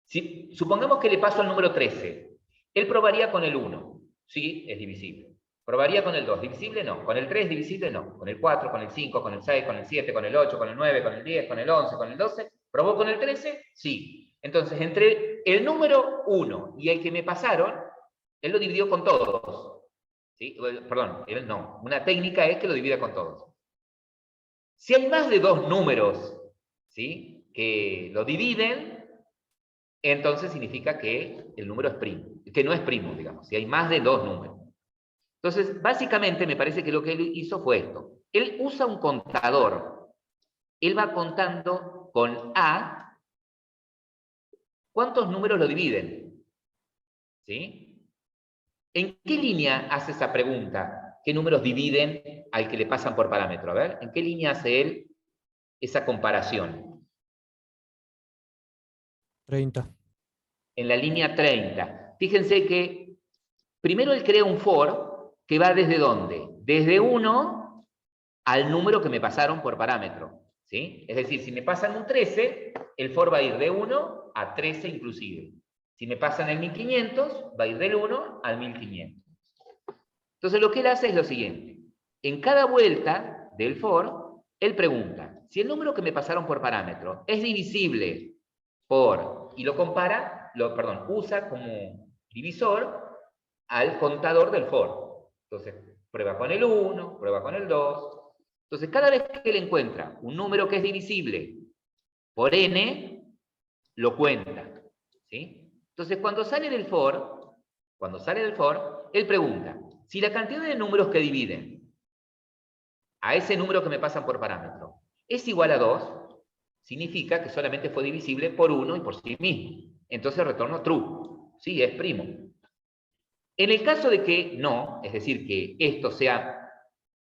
Si, supongamos que le paso al número 13. Él probaría con el 1. Sí, es divisible. Probaría con el 2. ¿Divisible? No. Con el 3, divisible, no. Con el 4, con el 5, con el 6, con el 7, con el 8, con el 9, con el 10, con el 11, con el 12. ¿Probó con el 13? Sí. Entonces, entre el número 1 y el que me pasaron, él lo dividió con todos. ¿Sí? Perdón, él no. Una técnica es que lo divida con todos. Si hay más de dos números, ¿sí?, que lo dividen, entonces significa que el número es primo, que no es primo, digamos, si hay más de dos números. Entonces, básicamente me parece que lo que él hizo fue esto. Él usa un contador. Él va contando con A cuántos números lo dividen. ¿Sí? ¿En qué línea hace esa pregunta? ¿Qué números dividen al que le pasan por parámetro? A ver, ¿en qué línea hace él esa comparación? 30. En la línea 30. Fíjense que primero él crea un for que va desde ¿dónde? Desde 1 al número que me pasaron por parámetro. ¿Sí? Es decir, si me pasan un 13, el for va a ir de 1 a 13 inclusive. Si me pasan el 1500, va a ir del 1 al 1500. Entonces lo que él hace es lo siguiente. En cada vuelta del for, él pregunta, si el número que me pasaron por parámetro es divisible por, y lo compara, usa como divisor al contador del for. Entonces, prueba con el 1, prueba con el 2. Entonces, cada vez que él encuentra un número que es divisible por n, lo cuenta. ¿Sí? Entonces, cuando sale del for, él pregunta, si la cantidad de números que dividen a ese número que me pasan por parámetro es igual a 2, significa que solamente fue divisible por 1 y por sí mismo. Entonces retorno true. Sí, es primo. En el caso de que no, es decir, que esto sea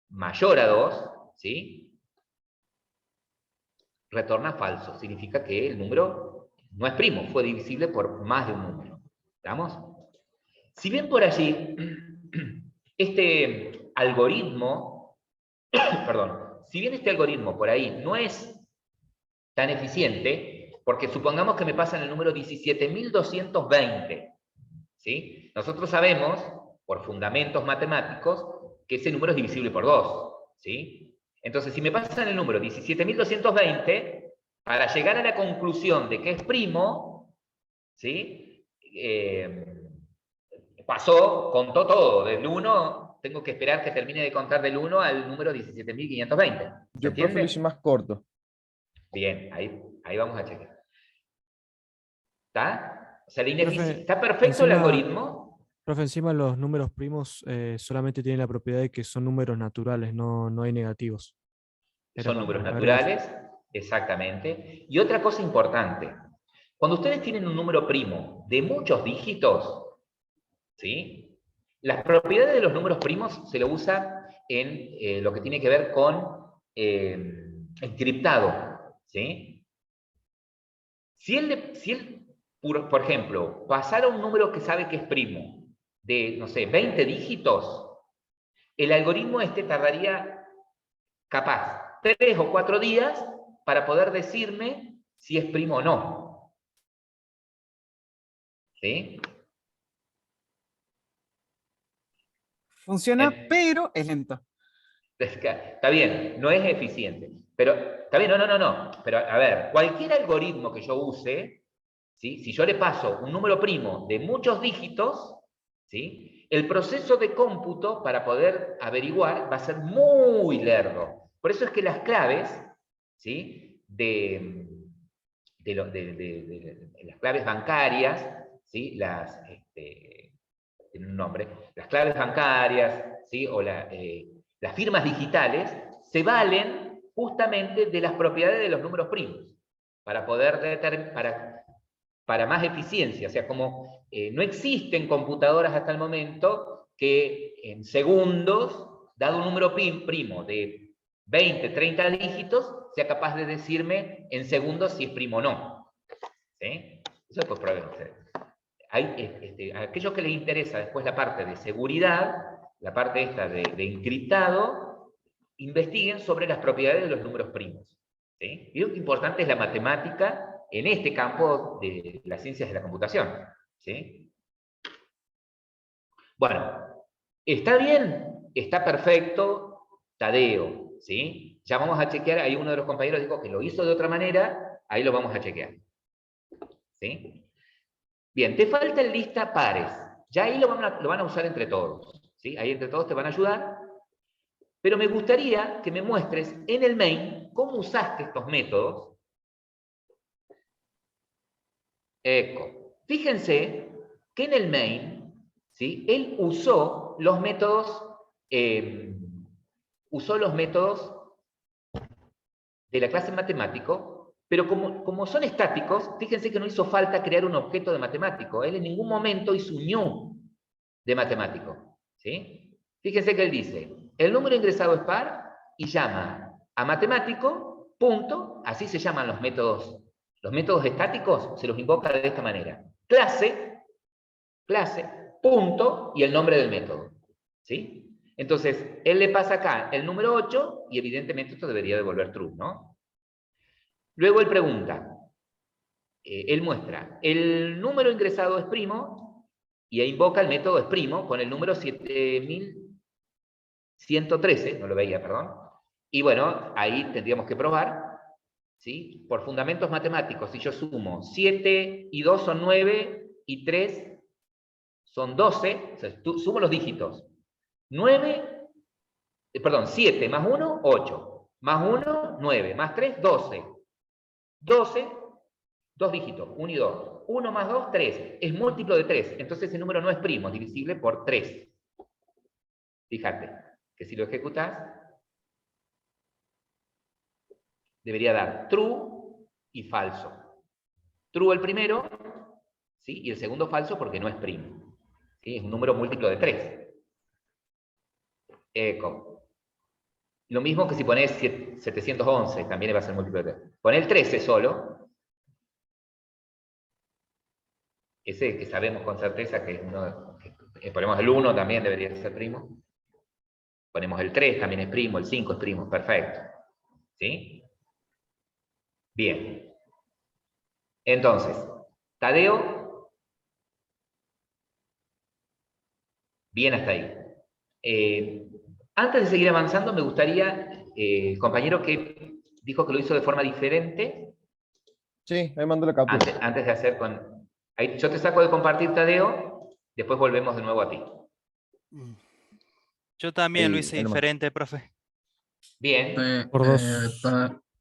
mayor a 2, ¿sí?, retorna falso. Significa que el número no es primo, fue divisible por más de un número. ¿Estamos? Si bien por allí, este algoritmo, si bien este algoritmo por ahí no es tan eficiente, porque supongamos que me pasan el número 17.220, ¿sí? Nosotros sabemos, por fundamentos matemáticos, que ese número es divisible por 2, ¿sí? Entonces, si me pasan el número 17.220, para llegar a la conclusión de que es primo, ¿sí?, contó todo, del 1, tengo que esperar que termine de contar del 1 al número 17.520. Yo, profe, lo hice más corto. Bien, ahí vamos a checar. ¿Está? O sea, Profe, ¿está perfecto el algoritmo? Profe, encima los números primos solamente tienen la propiedad de que son números naturales, no hay negativos. Son números naturales, exactamente. Y otra cosa importante, cuando ustedes tienen un número primo de muchos dígitos, ¿sí?, las propiedades de los números primos se lo usa en lo que tiene que ver con encriptado, ¿sí? Si él, por ejemplo, pasara un número que sabe que es primo de, no sé, 20 dígitos, el algoritmo tardaría capaz 3 o 4 días para poder decirme si es primo o no. ¿Sí? Funciona, pero es lento. Está bien, no es eficiente. Pero, está bien, no. Pero, a ver, cualquier algoritmo que yo use, ¿sí? Si yo le paso un número primo de muchos dígitos, ¿sí? El proceso de cómputo para poder averiguar va a ser muy lerdo. Por eso es que las claves, ¿sí? Las claves bancarias, ¿sí? Tienen un nombre, las claves bancarias, ¿sí? O las firmas digitales se valen justamente de las propiedades de los números primos para poder para más eficiencia. O sea, como no existen computadoras hasta el momento que en segundos, dado un número primo de 20, 30 dígitos, sea capaz de decirme en segundos si es primo o no. ¿Sí? Eso después prueben ustedes. A aquellos que les interesa después la parte de seguridad, la parte esta de encriptado, investiguen sobre las propiedades de los números primos. ¿Sí? Y lo importante es la matemática en este campo de las ciencias de la computación. ¿Sí? Bueno, ¿está bien? Está perfecto, Tadeo. ¿Sí? Ya vamos a chequear, ahí uno de los compañeros dijo que lo hizo de otra manera, ahí lo vamos a chequear. ¿Sí? Bien, te falta el lista pares. Ya ahí lo van a usar entre todos. ¿Sí? Ahí entre todos te van a ayudar. Pero me gustaría que me muestres en el main cómo usaste estos métodos. Fíjense que en el main, ¿sí? Él usó los métodos de la clase matemático, pero como son estáticos, fíjense que no hizo falta crear un objeto de matemático. Él en ningún momento hizo un new de matemático. ¿Sí? Fíjense que él dice, el número ingresado es par y llama a matemático, punto, así se llaman los métodos. Los métodos estáticos se los invoca de esta manera. Clase, punto, y el nombre del método. ¿Sí? Entonces, él le pasa acá el número 8 y evidentemente esto debería devolver true, ¿no? Luego él pregunta, él muestra, el número ingresado es primo y invoca el método es primo con el número 7113, no lo veía, perdón. Y bueno, ahí tendríamos que probar, ¿sí? Por fundamentos matemáticos, si yo sumo 7 y 2 son 9 y 3 son 12, o sea, sumo los dígitos. 7 más 1, 8. Más 1, 9. Más 3, 12. 12, dos dígitos, 1 y 2. 1 más 2, 3. Es múltiplo de 3. Entonces ese número no es primo, es divisible por 3. Fíjate, que si lo ejecutas, debería dar true y falso. True el primero, ¿sí? Y el segundo falso porque no es primo. ¿Sí? Es un número múltiplo de 3. Lo mismo que si pones 711, también va a ser múltiplo de 3. Pon el 13 solo. Ese que sabemos con certeza que es uno, ponemos el 1 también debería ser primo. Ponemos el 3 también es primo, el 5 es primo, perfecto. ¿Sí? Bien. Entonces, Tadeo, bien hasta ahí. Antes de seguir avanzando, me gustaría, el compañero que dijo que lo hizo de forma diferente. Sí, ahí mando la captura. Antes de hacer con... Ahí, yo te saco de compartir, Tadeo, después volvemos de nuevo a ti. Yo también lo Ahí, hice ahí nomás. diferente, profe. Bien. Por dos.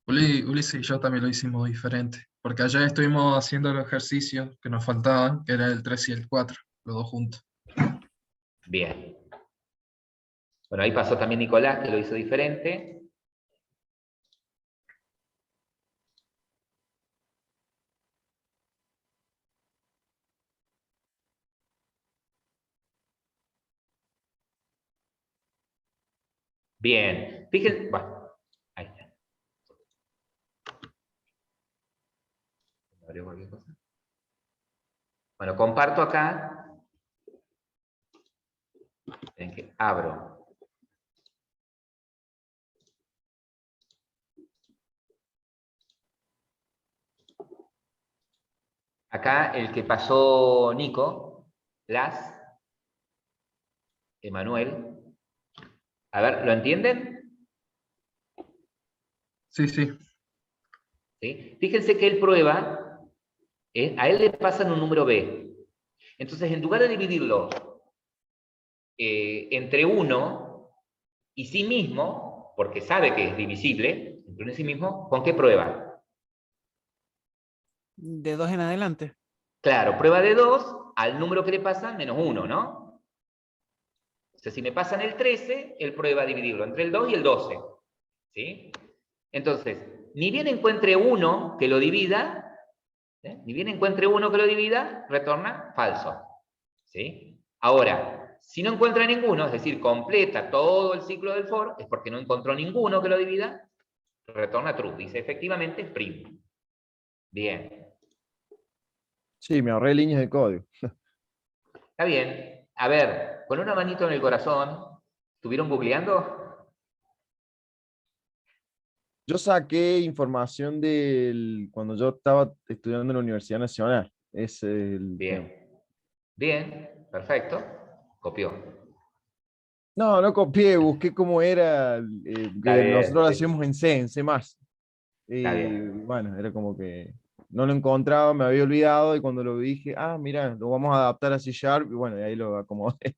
Ulises y yo también lo hicimos diferente, porque ayer estuvimos haciendo los ejercicios que nos faltaban, que era el 3 y el 4, los dos juntos. Bien. Bueno, ahí pasó también Nicolás, que lo hizo diferente. Bien. Fíjense, bueno, ahí está. Bueno, comparto acá. Ven que abro. Acá el que pasó Nico, Emanuel. A ver, ¿lo entienden? Sí, sí. ¿Sí? Fíjense que él prueba, a él le pasan un número B. Entonces, en lugar de dividirlo entre 1 y sí mismo, porque sabe que es divisible, entre 1 y sí mismo, ¿con qué prueba? De 2 en adelante. Claro, prueba de 2 al número que le pasan menos 1, ¿no? O sea, si me pasan el 13, él prueba a dividirlo entre el 2 y el 12. ¿Sí? Entonces, ni bien encuentre uno que lo divida, retorna falso. ¿Sí? Ahora, si no encuentra ninguno, es decir, completa todo el ciclo del for, es porque no encontró ninguno que lo divida, retorna true. Dice, efectivamente, primo. Bien. Sí, me ahorré líneas de código. Está bien. A ver, con una manito en el corazón, ¿estuvieron googleando? Yo saqué información cuando yo estaba estudiando en la Universidad Nacional. Ese es el tema. Bien. Bien, perfecto. Copió. No, no copié, busqué cómo era, Está que bien, nosotros lo sí. hacíamos en C, en C++. Está Y bien. bueno, era como que no lo encontraba, me había olvidado y cuando lo vi dije, ah, mira, lo vamos a adaptar a C Sharp y bueno, y ahí lo acomodé.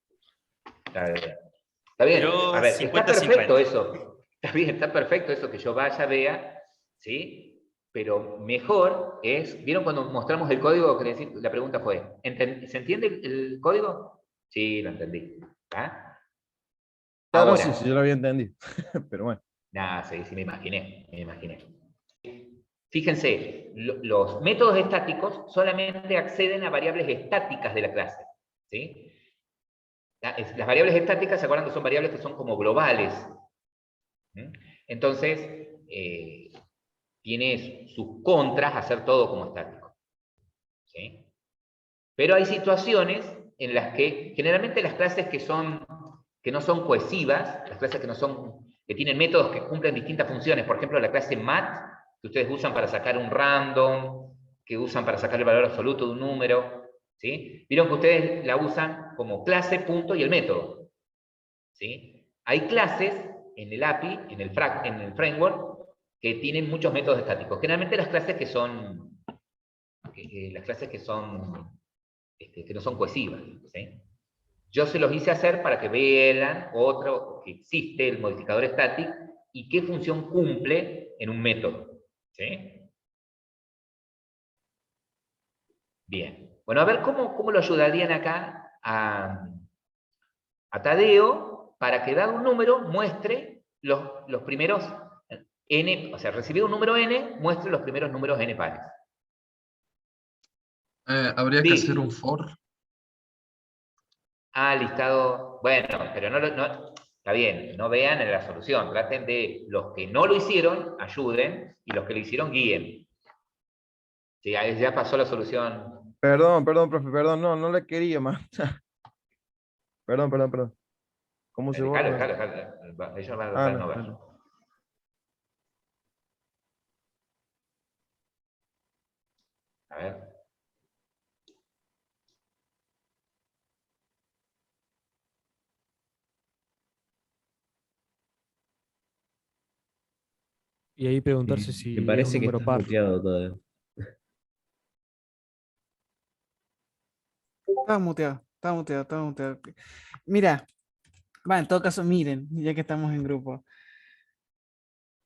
Está bien. Está bien. A Yo ver, está perfecto 50-50. eso. Está bien, está perfecto eso que yo vaya, vea, ¿sí? Pero mejor es, ¿vieron cuando mostramos el código? Que la pregunta fue, ¿se entiende el código? Sí, lo entendí. ¿Ah? Claro, sí, sí, Ahora, yo lo había entendido, pero bueno. nada, sí, sí, me imaginé, me imaginé. Fíjense, los métodos estáticos solamente acceden a variables estáticas de la clase, ¿sí? Las variables estáticas, ¿se acuerdan que son variables que son como globales? ¿Mm? Entonces, tiene sus contras hacer todo como estático, ¿sí? Pero hay situaciones en las que, generalmente las clases que no son cohesivas, las clases que tienen métodos que cumplen distintas funciones, por ejemplo, la clase mat, que ustedes usan para sacar un random, que usan para sacar el valor absoluto de un número, ¿sí? Vieron que ustedes la usan como clase, punto y el método, ¿sí? Hay clases en el API, en el framework, que tienen muchos métodos estáticos. Generalmente las clases que son, que no son cohesivas, ¿sí? Yo se los hice hacer para que vean que existe el modificador static y qué función cumple en un método, ¿sí? Bien. Bueno, a ver cómo lo ayudarían acá a Tadeo para que dado un número muestre los primeros n, o sea, recibido un número n, muestre los primeros números n pares. Habría que hacer un Sí. for. Listado. Bueno, pero está bien, no vean en la solución. Traten de los que no lo hicieron, ayuden, y los que lo hicieron, guíen. Sí, ahí ya pasó la solución. Perdón, profe, perdón, no le quería más. Perdón. ¿Cómo se Dejalo. borra? Ellos van a Ah, tratar de no no, verlo. A ver. Y ahí preguntarse Me si es un parece que número estás par. muteado todavía. Estaba muteado. Mira, va, en todo caso, miren, ya que estamos en grupo.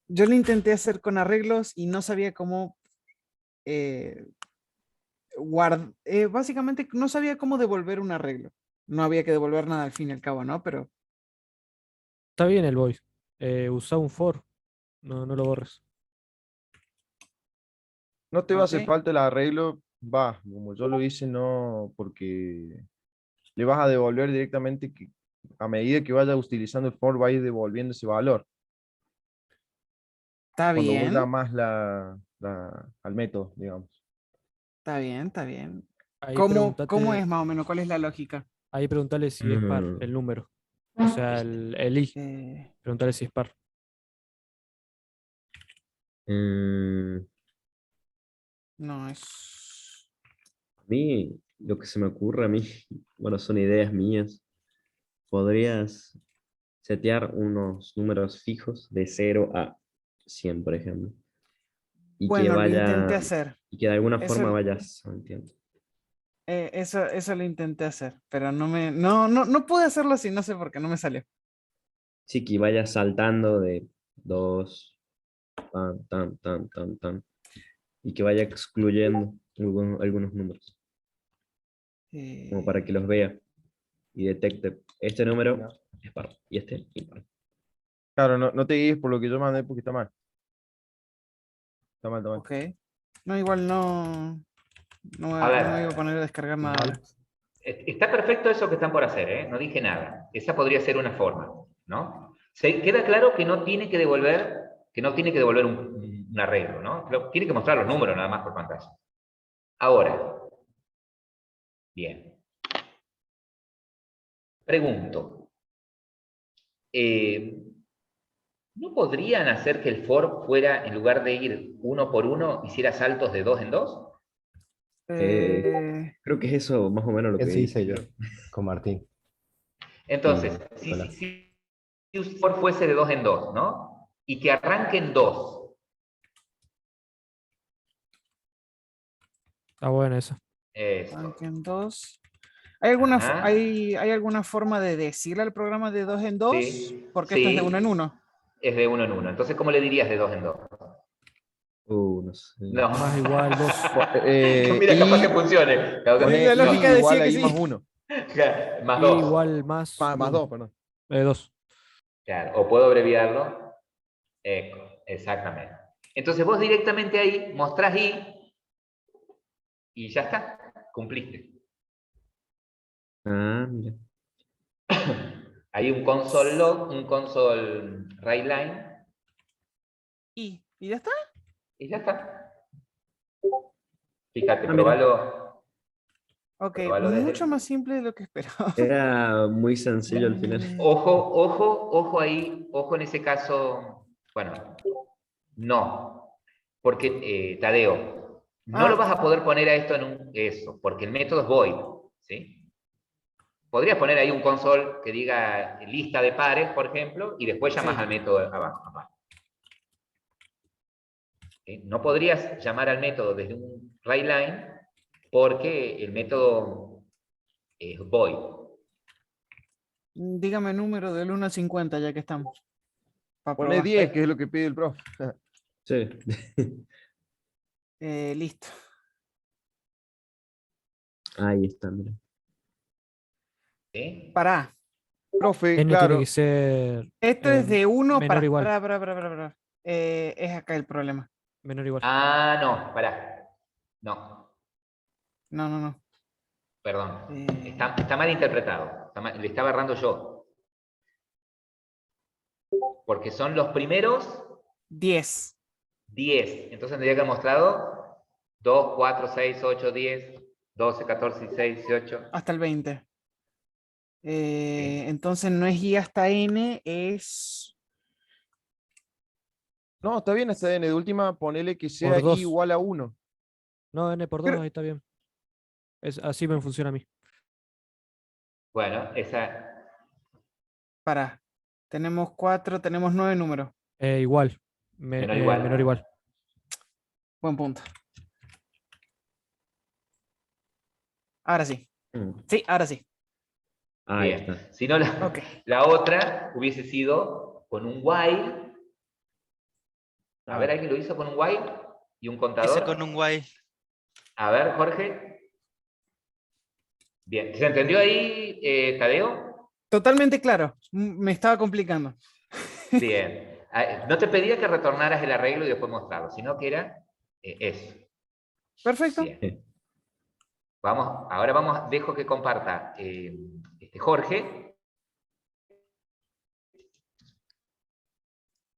Yo lo intenté hacer con arreglos y no sabía cómo básicamente no sabía cómo devolver un arreglo. No había que devolver nada al fin y al cabo, ¿no? Pero Está bien el voice. Usa un for. No lo borres. no te va a hacer ok, falta el arreglo, va, como yo lo hice, no, porque le vas a devolver directamente a medida que vayas utilizando el for, va a ir devolviendo ese valor. está Cuando vos bien, llamas al método, digamos. está bien. Ahí ¿Cómo preguntate, es más o menos? ¿Cuál es la lógica? ahí preguntale si es par Mm, el número. O sea, el i. Eh, Preguntale si es par. mm, no es... a mí, lo que se me ocurre a mí, bueno, son ideas mías. Podrías setear unos números fijos de 0 a 100, por ejemplo. Y que Bueno, lo intenté vaya, hacer. y que de alguna Eso, forma vaya salteando. eso lo intenté hacer, pero no pude hacerlo así, no sé por qué, no me salió. Sí, que vaya saltando de 2, tan, tan, tan, tan, tan. Y que vaya excluyendo algunos números, como para que los vea y detecte. Este número es par y este impar. Claro, no te guíes por lo que yo mandé porque está mal. Está mal, está mal. Ok. No, igual no A ver. me iba a poner a descargar nada ahora. Está perfecto eso que están por hacer, ¿eh? No dije nada. Esa podría ser una forma, ¿no? Queda claro que no tiene que devolver, un arreglo, ¿no? Tiene que mostrar los números nada más por pantalla. Ahora, bien. Pregunto. ¿No podrían hacer que el for fuera, en lugar de ir 1 por 1, hiciera saltos de 2 en 2? Creo que es eso más o menos lo que Eso hice yo hice. con Martín. Entonces, Y Nicolás. si un for fuese de 2 en 2, ¿no? Y que arranque en 2. Está bueno eso. Arranque en 2. ¿Hay alguna forma de decirle al programa de 2 en 2? Sí, Porque esto es de 1 en 1. Es de 1 en 1. Entonces, ¿cómo le dirías de 2 en 2? No sé. No. Más igual, 2. Mira, capaz que funcione. La lógica igual decía que ahí sí. más 1. Más Y 2. igual más Más 2, perdón. 2. Claro, o puedo abreviarlo. Exactamente. Entonces vos directamente ahí mostrás y ya está. Cumpliste. Ah, mira. Hay un console log, un console write line. ¿Y ya está? Y ya está. Fíjate, Ah, mira. probalo. Ok, Probalo desde mucho más simple de lo que esperaba. Era muy sencillo al final. Ojo ahí, ojo en ese caso. Bueno, no. Porque, Tadeo, no lo vas a poder poner a esto en eso, porque el método es void, ¿sí? Podrías poner ahí un console que diga lista de pares, por ejemplo, y después llamas al método abajo. ¿Sí? No podrías llamar al método desde un write line porque el método es void. Dígame número del 1 al 50 ya que estamos. Pone 10, que es lo que pide el profe. Sí. Listo. Ahí está, mira. ¿Sí? Pará. Profe, N claro. tiene que ser Esto es de 1 menor igual. para. Es acá el problema. Menor igual. Ah, no, pará. No, No. perdón. Está mal interpretado. Le estaba errando yo. Porque son los primeros 10. 10. Entonces tendría que haber mostrado 2, 4, 6, 8, 10, 12, 14, 16, 18. Hasta el 20. Entonces no es i hasta n, es... No, está bien esta n. De última, ponele que sea Por i 2. igual a 1. No, N por 2, ahí está bien. Así me funciona a mí. Bueno, esa... Pará. Tenemos 4, tenemos 9 números. Igual. Menor igual. Menor igual. Buen punto. Ahora sí. Mm. Sí, ahora sí. Ahí Bien. está. Si no, Ok. la otra hubiese sido con un while. A ver, ¿alguien lo hizo con un while? ¿Y un contador? Hice con un while. A ver, Jorge. Bien. ¿Se entendió ahí, Tadeo? Totalmente claro. Me estaba complicando. Bien. No te pedía que retornaras el arreglo y después mostrarlo, sino que era eso. Perfecto. Bien. Ahora dejo que comparta Jorge.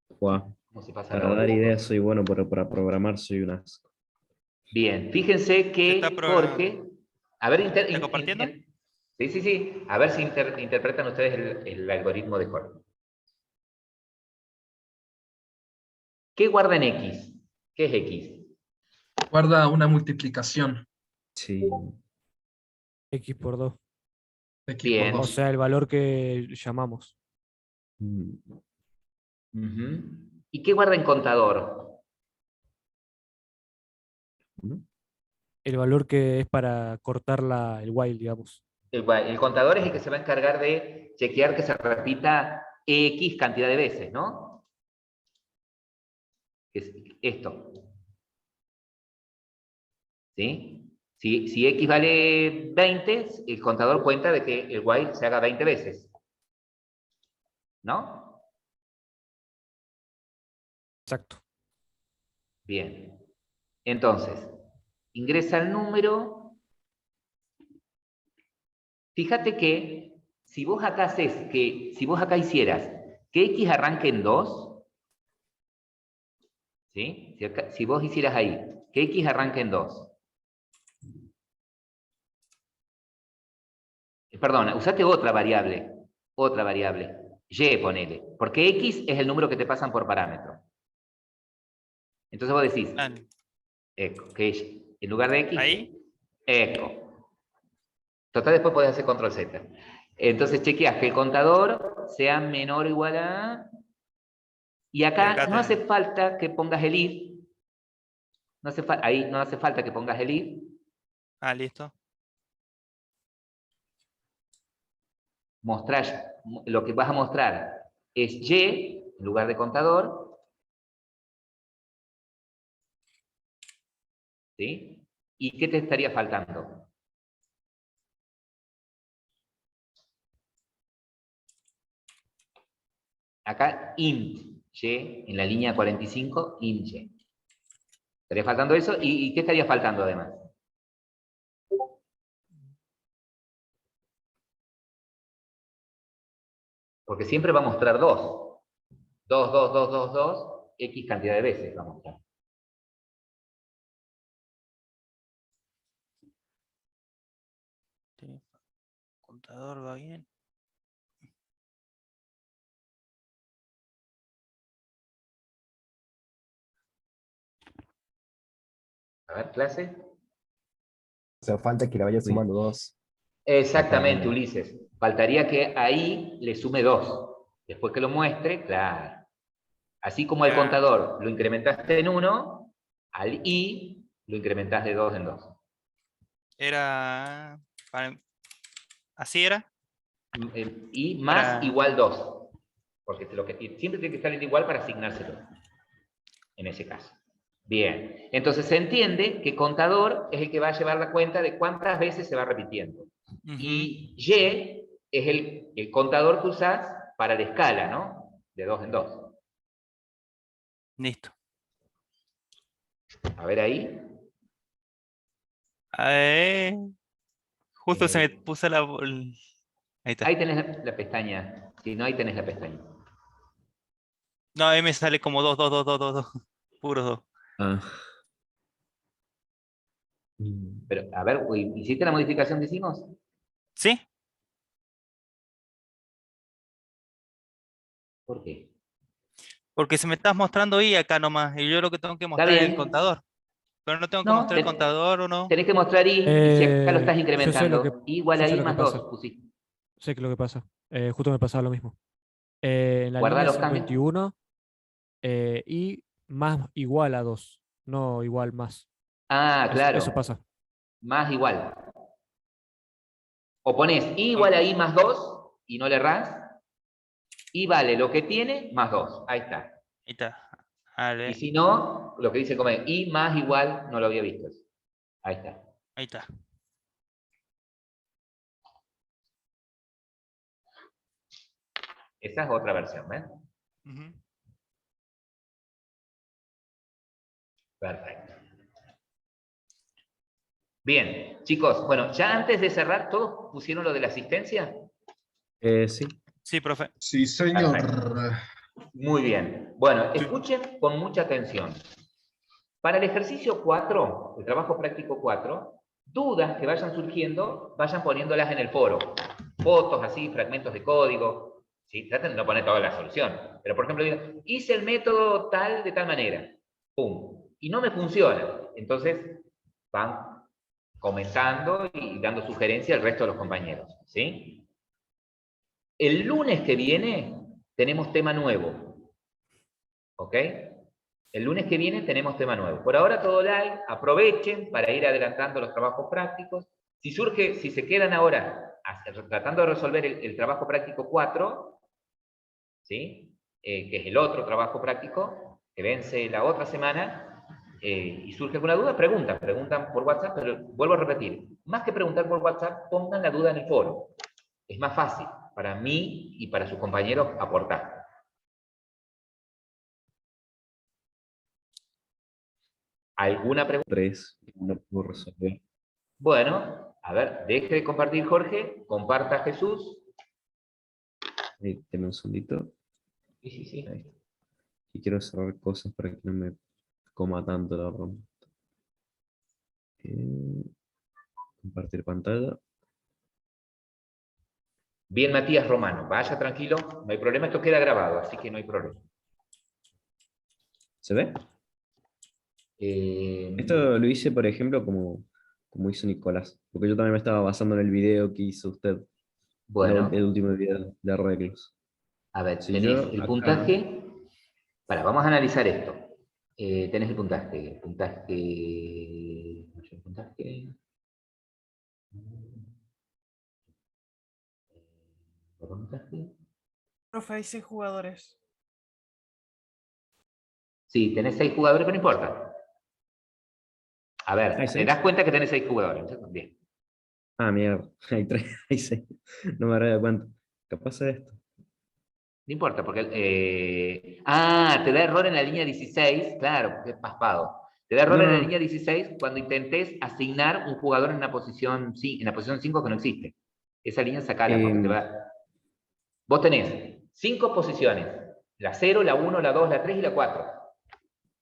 Guau. ¿Cómo se pasa Para la dar otra? ideas soy bueno, pero para programar soy un asco. Bien, fíjense que Jorge... A ver, ¿Está compartiendo? Sí. A ver si interpretan ustedes el algoritmo de Jorge. ¿Qué guarda en X? ¿Qué es X? Guarda una multiplicación. Sí. X por 2. X Bien. por O 2. sea, el valor que llamamos. Mm. Ujú. ¿Y qué guarda en contador? El valor que es para cortar el while, digamos. El contador es el que se va a encargar de chequear que se repita X cantidad de veces, ¿no? Es esto. ¿Sí? Si X vale 20, el contador cuenta de que el while se haga 20 veces. ¿No? Exacto. Bien. Entonces, ingresa el número. Fíjate que si vos acá hicieras que X arranque en 2, ¿sí? Si vos hicieras ahí que X arranque en 2. Perdón, usaste otra variable, Y, ponele, porque X es el número que te pasan por parámetro. Entonces vos decís, eco, que en lugar de X, ¿Ahí? eco. Total, después podés hacer control Z. Entonces chequeas que el contador sea menor o igual a... Y acá no hace falta que pongas el if. Ahí no hace falta que pongas el if. Ah, listo. Mostrar, lo que vas a mostrar es Y en lugar de contador. ¿Sí? ¿Y qué te estaría faltando? Acá int Y, en la línea 45, int Y. Estaría faltando eso. ¿Y qué estaría faltando además? Porque siempre va a mostrar 2. 2, 2, 2, 2, 2, X cantidad de veces va a mostrar. Contador va bien. A ver, clase. O sea, falta que le vaya sumando 2. Exactamente, Ulises. Faltaría que ahí le sume 2. Después que lo muestre, claro. Así como al contador lo incrementaste en 1, al I lo incrementás de 2 en 2. Era... ¿Así era? I más igual 2. Porque siempre tiene que estar en igual para asignárselo. En ese caso. Bien. Entonces se entiende que contador es el que va a llevar la cuenta de cuántas veces se va repitiendo. Y Y es el contador que usás para la escala, ¿no? De 2 en 2. Listo. A ver ahí. Justo se me puso la... Ahí está. Ahí tenés la pestaña. Si no, ahí tenés la pestaña. No, ahí me sale como 2, 2, 2, 2, 2, 2. Puros 2. Pero, a ver, ¿hiciste la modificación que hicimos? ¿Sí? ¿Por qué? Porque se me está mostrando I acá nomás. Y yo lo que tengo que mostrar es el contador. Pero no tengo que mostrar el contador, ¿o no? Tenés que mostrar I, y si acá lo estás incrementando, I igual a I más 2. Sé que lo que pasa. Justo me pasaba lo mismo. En la Guarda línea los cambios. 51, I más igual a 2, no igual más. Ah, claro. Eso pasa. Más igual. O pones I igual a I más 2 y no le errás. I vale lo que tiene más 2. Ahí está. Ahí está. Vale. Y si no, lo que dice como I más igual, no lo había visto. Ahí está. Ahí está. Esa es otra versión, ¿ves? Perfecto. Bien, chicos, bueno, ya antes de cerrar, ¿todos pusieron lo de la asistencia? Sí. Sí, profe. Sí, señor. Perfecto. Muy bien. Bueno, escuchen con mucha atención. Para el ejercicio 4, el trabajo práctico 4, dudas que vayan surgiendo, vayan poniéndolas en el foro. Fotos así, fragmentos de código. ¿Sí? Traten de no poner toda la solución. Pero, por ejemplo, digan, hice el método tal de tal manera. ¡Pum! Y no me funciona. Entonces, van comentando y dando sugerencia al resto de los compañeros. ¿Sí? El lunes que viene tenemos tema nuevo. ¿Ok? El lunes que viene tenemos tema nuevo. Por ahora todo live, aprovechen para ir adelantando los trabajos prácticos. Si se quedan ahora tratando de resolver el trabajo práctico 4, ¿sí? Que es el otro trabajo práctico, que vence la otra semana, y surge alguna duda, preguntan por WhatsApp, pero vuelvo a repetir, más que preguntar por WhatsApp, pongan la duda en el foro. Es más fácil para mí y para sus compañeros aportar. ¿Alguna pregunta? 3, no puedo resolver. Bueno, a ver, deje de compartir Jorge, comparta Jesús. Ahí, denme un segundito. Sí. Ahí. Y quiero cerrar cosas para que no me coma tanto la ROM. Compartir pantalla. Bien, Matías Romano, vaya tranquilo, no hay problema, esto queda grabado, así que no hay problema. ¿Se ve? Esto lo hice, por ejemplo, como hizo Nicolás, porque yo también me estaba basando en el video que hizo usted. Bueno. El último video de arreglos. A ver, Si tenés yo el acá- puntaje. Vamos a analizar esto. Tenés el puntaje. Profe, hay 6 jugadores. Sí, tenés 6 jugadores, pero no importa. A ver, ¿Hay te 6? das cuenta que tenés 6 jugadores. Bien. Ah, mierda, hay 3, hay 6. No me habría dado cuenta. Capaz de esto. No importa, porque... te da error en la línea 16, claro, porque es paspado. Te da error en la línea 16 cuando intentes asignar un jugador en la posición 5 que no existe. Esa línea sacala, porque te va... Vos tenés 5 posiciones. La 0, la 1, la 2, la 3 y la 4.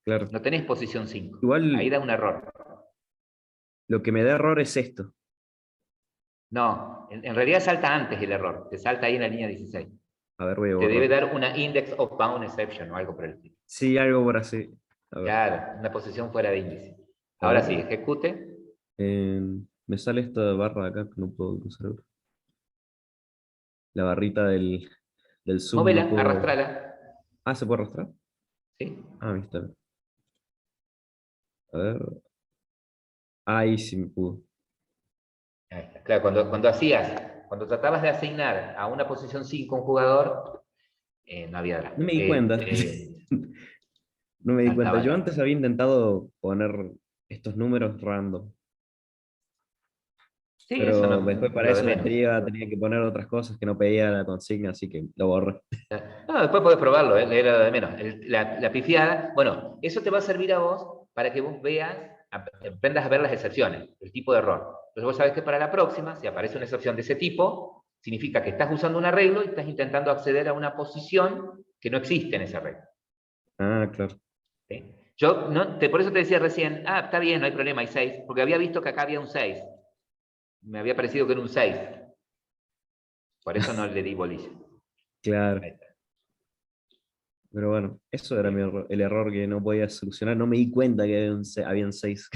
Claro. No tenés posición 5. Igual, ahí da un error. Lo que me da error es esto. No, en realidad salta antes el error. Te salta ahí en la línea 16. A ver, voy a Te borrar. debe dar una index of bound exception o algo por el estilo. Sí, algo por así. Claro, una posición fuera de índice. Ahora sí, ejecute. Me sale esta barra de acá que no puedo cruzar. La barrita del zoom. Móvela, no puedo... arrastrala. Ah, ¿se puede arrastrar? Sí. Ah, ahí está. A ver. Ahí sí me pudo. Ahí está. Claro, cuando tratabas de asignar a una posición 5 un jugador, no había drama. No me di cuenta. No me di cuenta. Yo antes había intentado poner estos números random. Sí, pero eso no, después para lo eso de menos. tenía que poner otras cosas que no pedía la consigna, así que lo borré. No, después podés probarlo, era lo de menos. La pifiada, bueno, eso te va a servir a vos para que vos veas, aprendas a ver las excepciones, el tipo de error. Entonces vos sabés que para la próxima, si aparece una excepción de ese tipo, significa que estás usando un arreglo y estás intentando acceder a una posición que no existe en ese arreglo. Ah, claro. ¿Sí? Por eso te decía recién, está bien, no hay problema, hay 6, porque había visto que acá había un 6. Me había parecido que era un 6. Por eso no le di bolilla. Claro. Pero bueno, eso era el error que no podía solucionar. No me di cuenta que habían 6.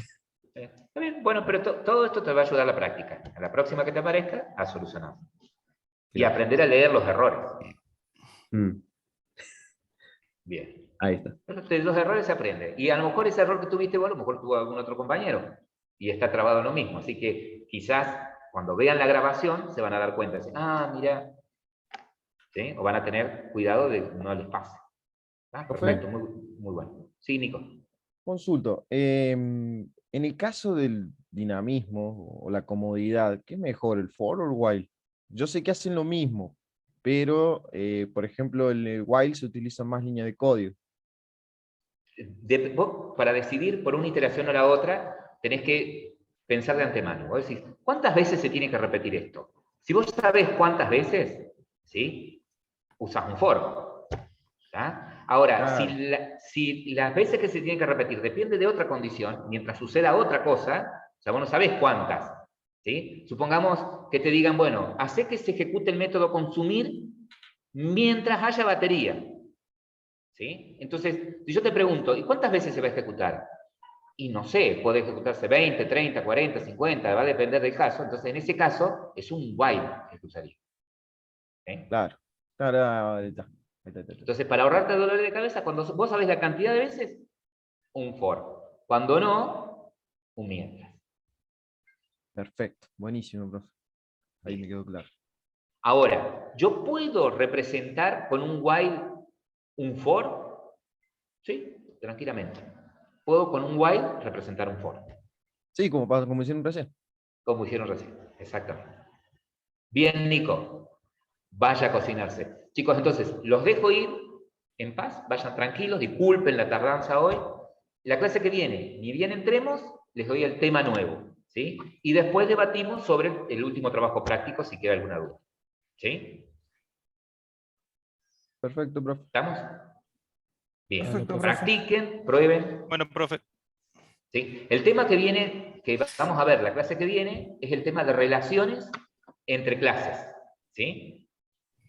Está bien, bueno, pero todo esto te va a ayudar a la práctica. A la próxima que te aparezca, a solucionar. Y aprender a leer los errores. Bien. Ahí está. Entonces, los errores se aprenden. Y a lo mejor ese error que tuviste vos, a lo mejor tuvo algún otro compañero. Y está trabado en lo mismo. Así que quizás cuando vean la grabación se van a dar cuenta. Mira. ¿Sí? O van a tener cuidado de que no les pase. Perfecto, muy bueno. Sí, Nico. Consulto. En el caso del dinamismo o la comodidad, ¿qué es mejor, el for o el while? Yo sé que hacen lo mismo, pero, por ejemplo, en el while se utiliza más línea de código. Vos, para decidir por una iteración o la otra, tenés que pensar de antemano. Vos decís, ¿cuántas veces se tiene que repetir esto? Si vos sabés cuántas veces, ¿sí? Usás un for. ¿Tá? Ahora, si las veces que se tienen que repetir depende de otra condición, mientras suceda otra cosa, o sea, vos no sabés cuántas. ¿Sí? Supongamos que te digan, bueno, hace que se ejecute el método consumir mientras haya batería. ¿Sí? Entonces, si yo te pregunto, ¿y cuántas veces se va a ejecutar? Y no sé, puede ejecutarse 20, 30, 40, 50, va a depender del caso. Entonces, en ese caso, es un while que usaría. ¿Sí? Claro, claro, ahí está. Entonces, para ahorrarte dolor de cabeza, cuando vos sabés la cantidad de veces, un for. Cuando no, un mientras. Perfecto, buenísimo, profe. Ahí me quedó claro. Ahora, ¿yo puedo representar con un while un for? Sí, tranquilamente. Puedo con un while representar un for. Sí, como hicieron recién. Como hicieron recién, exactamente. Bien, Nico. Vaya a cocinarse. Chicos, entonces, los dejo ir en paz, vayan tranquilos, disculpen la tardanza hoy. La clase que viene, ni bien entremos, les doy el tema nuevo, ¿sí? Y después debatimos sobre el último trabajo práctico, si queda alguna duda. ¿Sí? Perfecto, profe. ¿Estamos? Bien. Perfecto, profe. Practiquen, prueben. Bueno, profe. ¿Sí? El tema que viene, que vamos a ver la clase que viene, es el tema de relaciones entre clases. ¿Sí?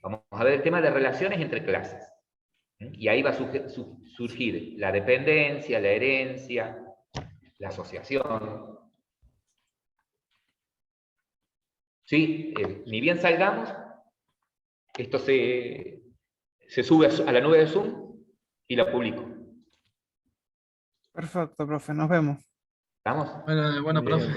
Vamos a ver el tema de relaciones entre clases. Y ahí va a surgir la dependencia, la herencia, la asociación. ¿Sí? Ni bien salgamos, esto se sube a la nube de Zoom y la publico. Perfecto, profe. Nos vemos. ¿Estamos? Bueno, Bien, profe.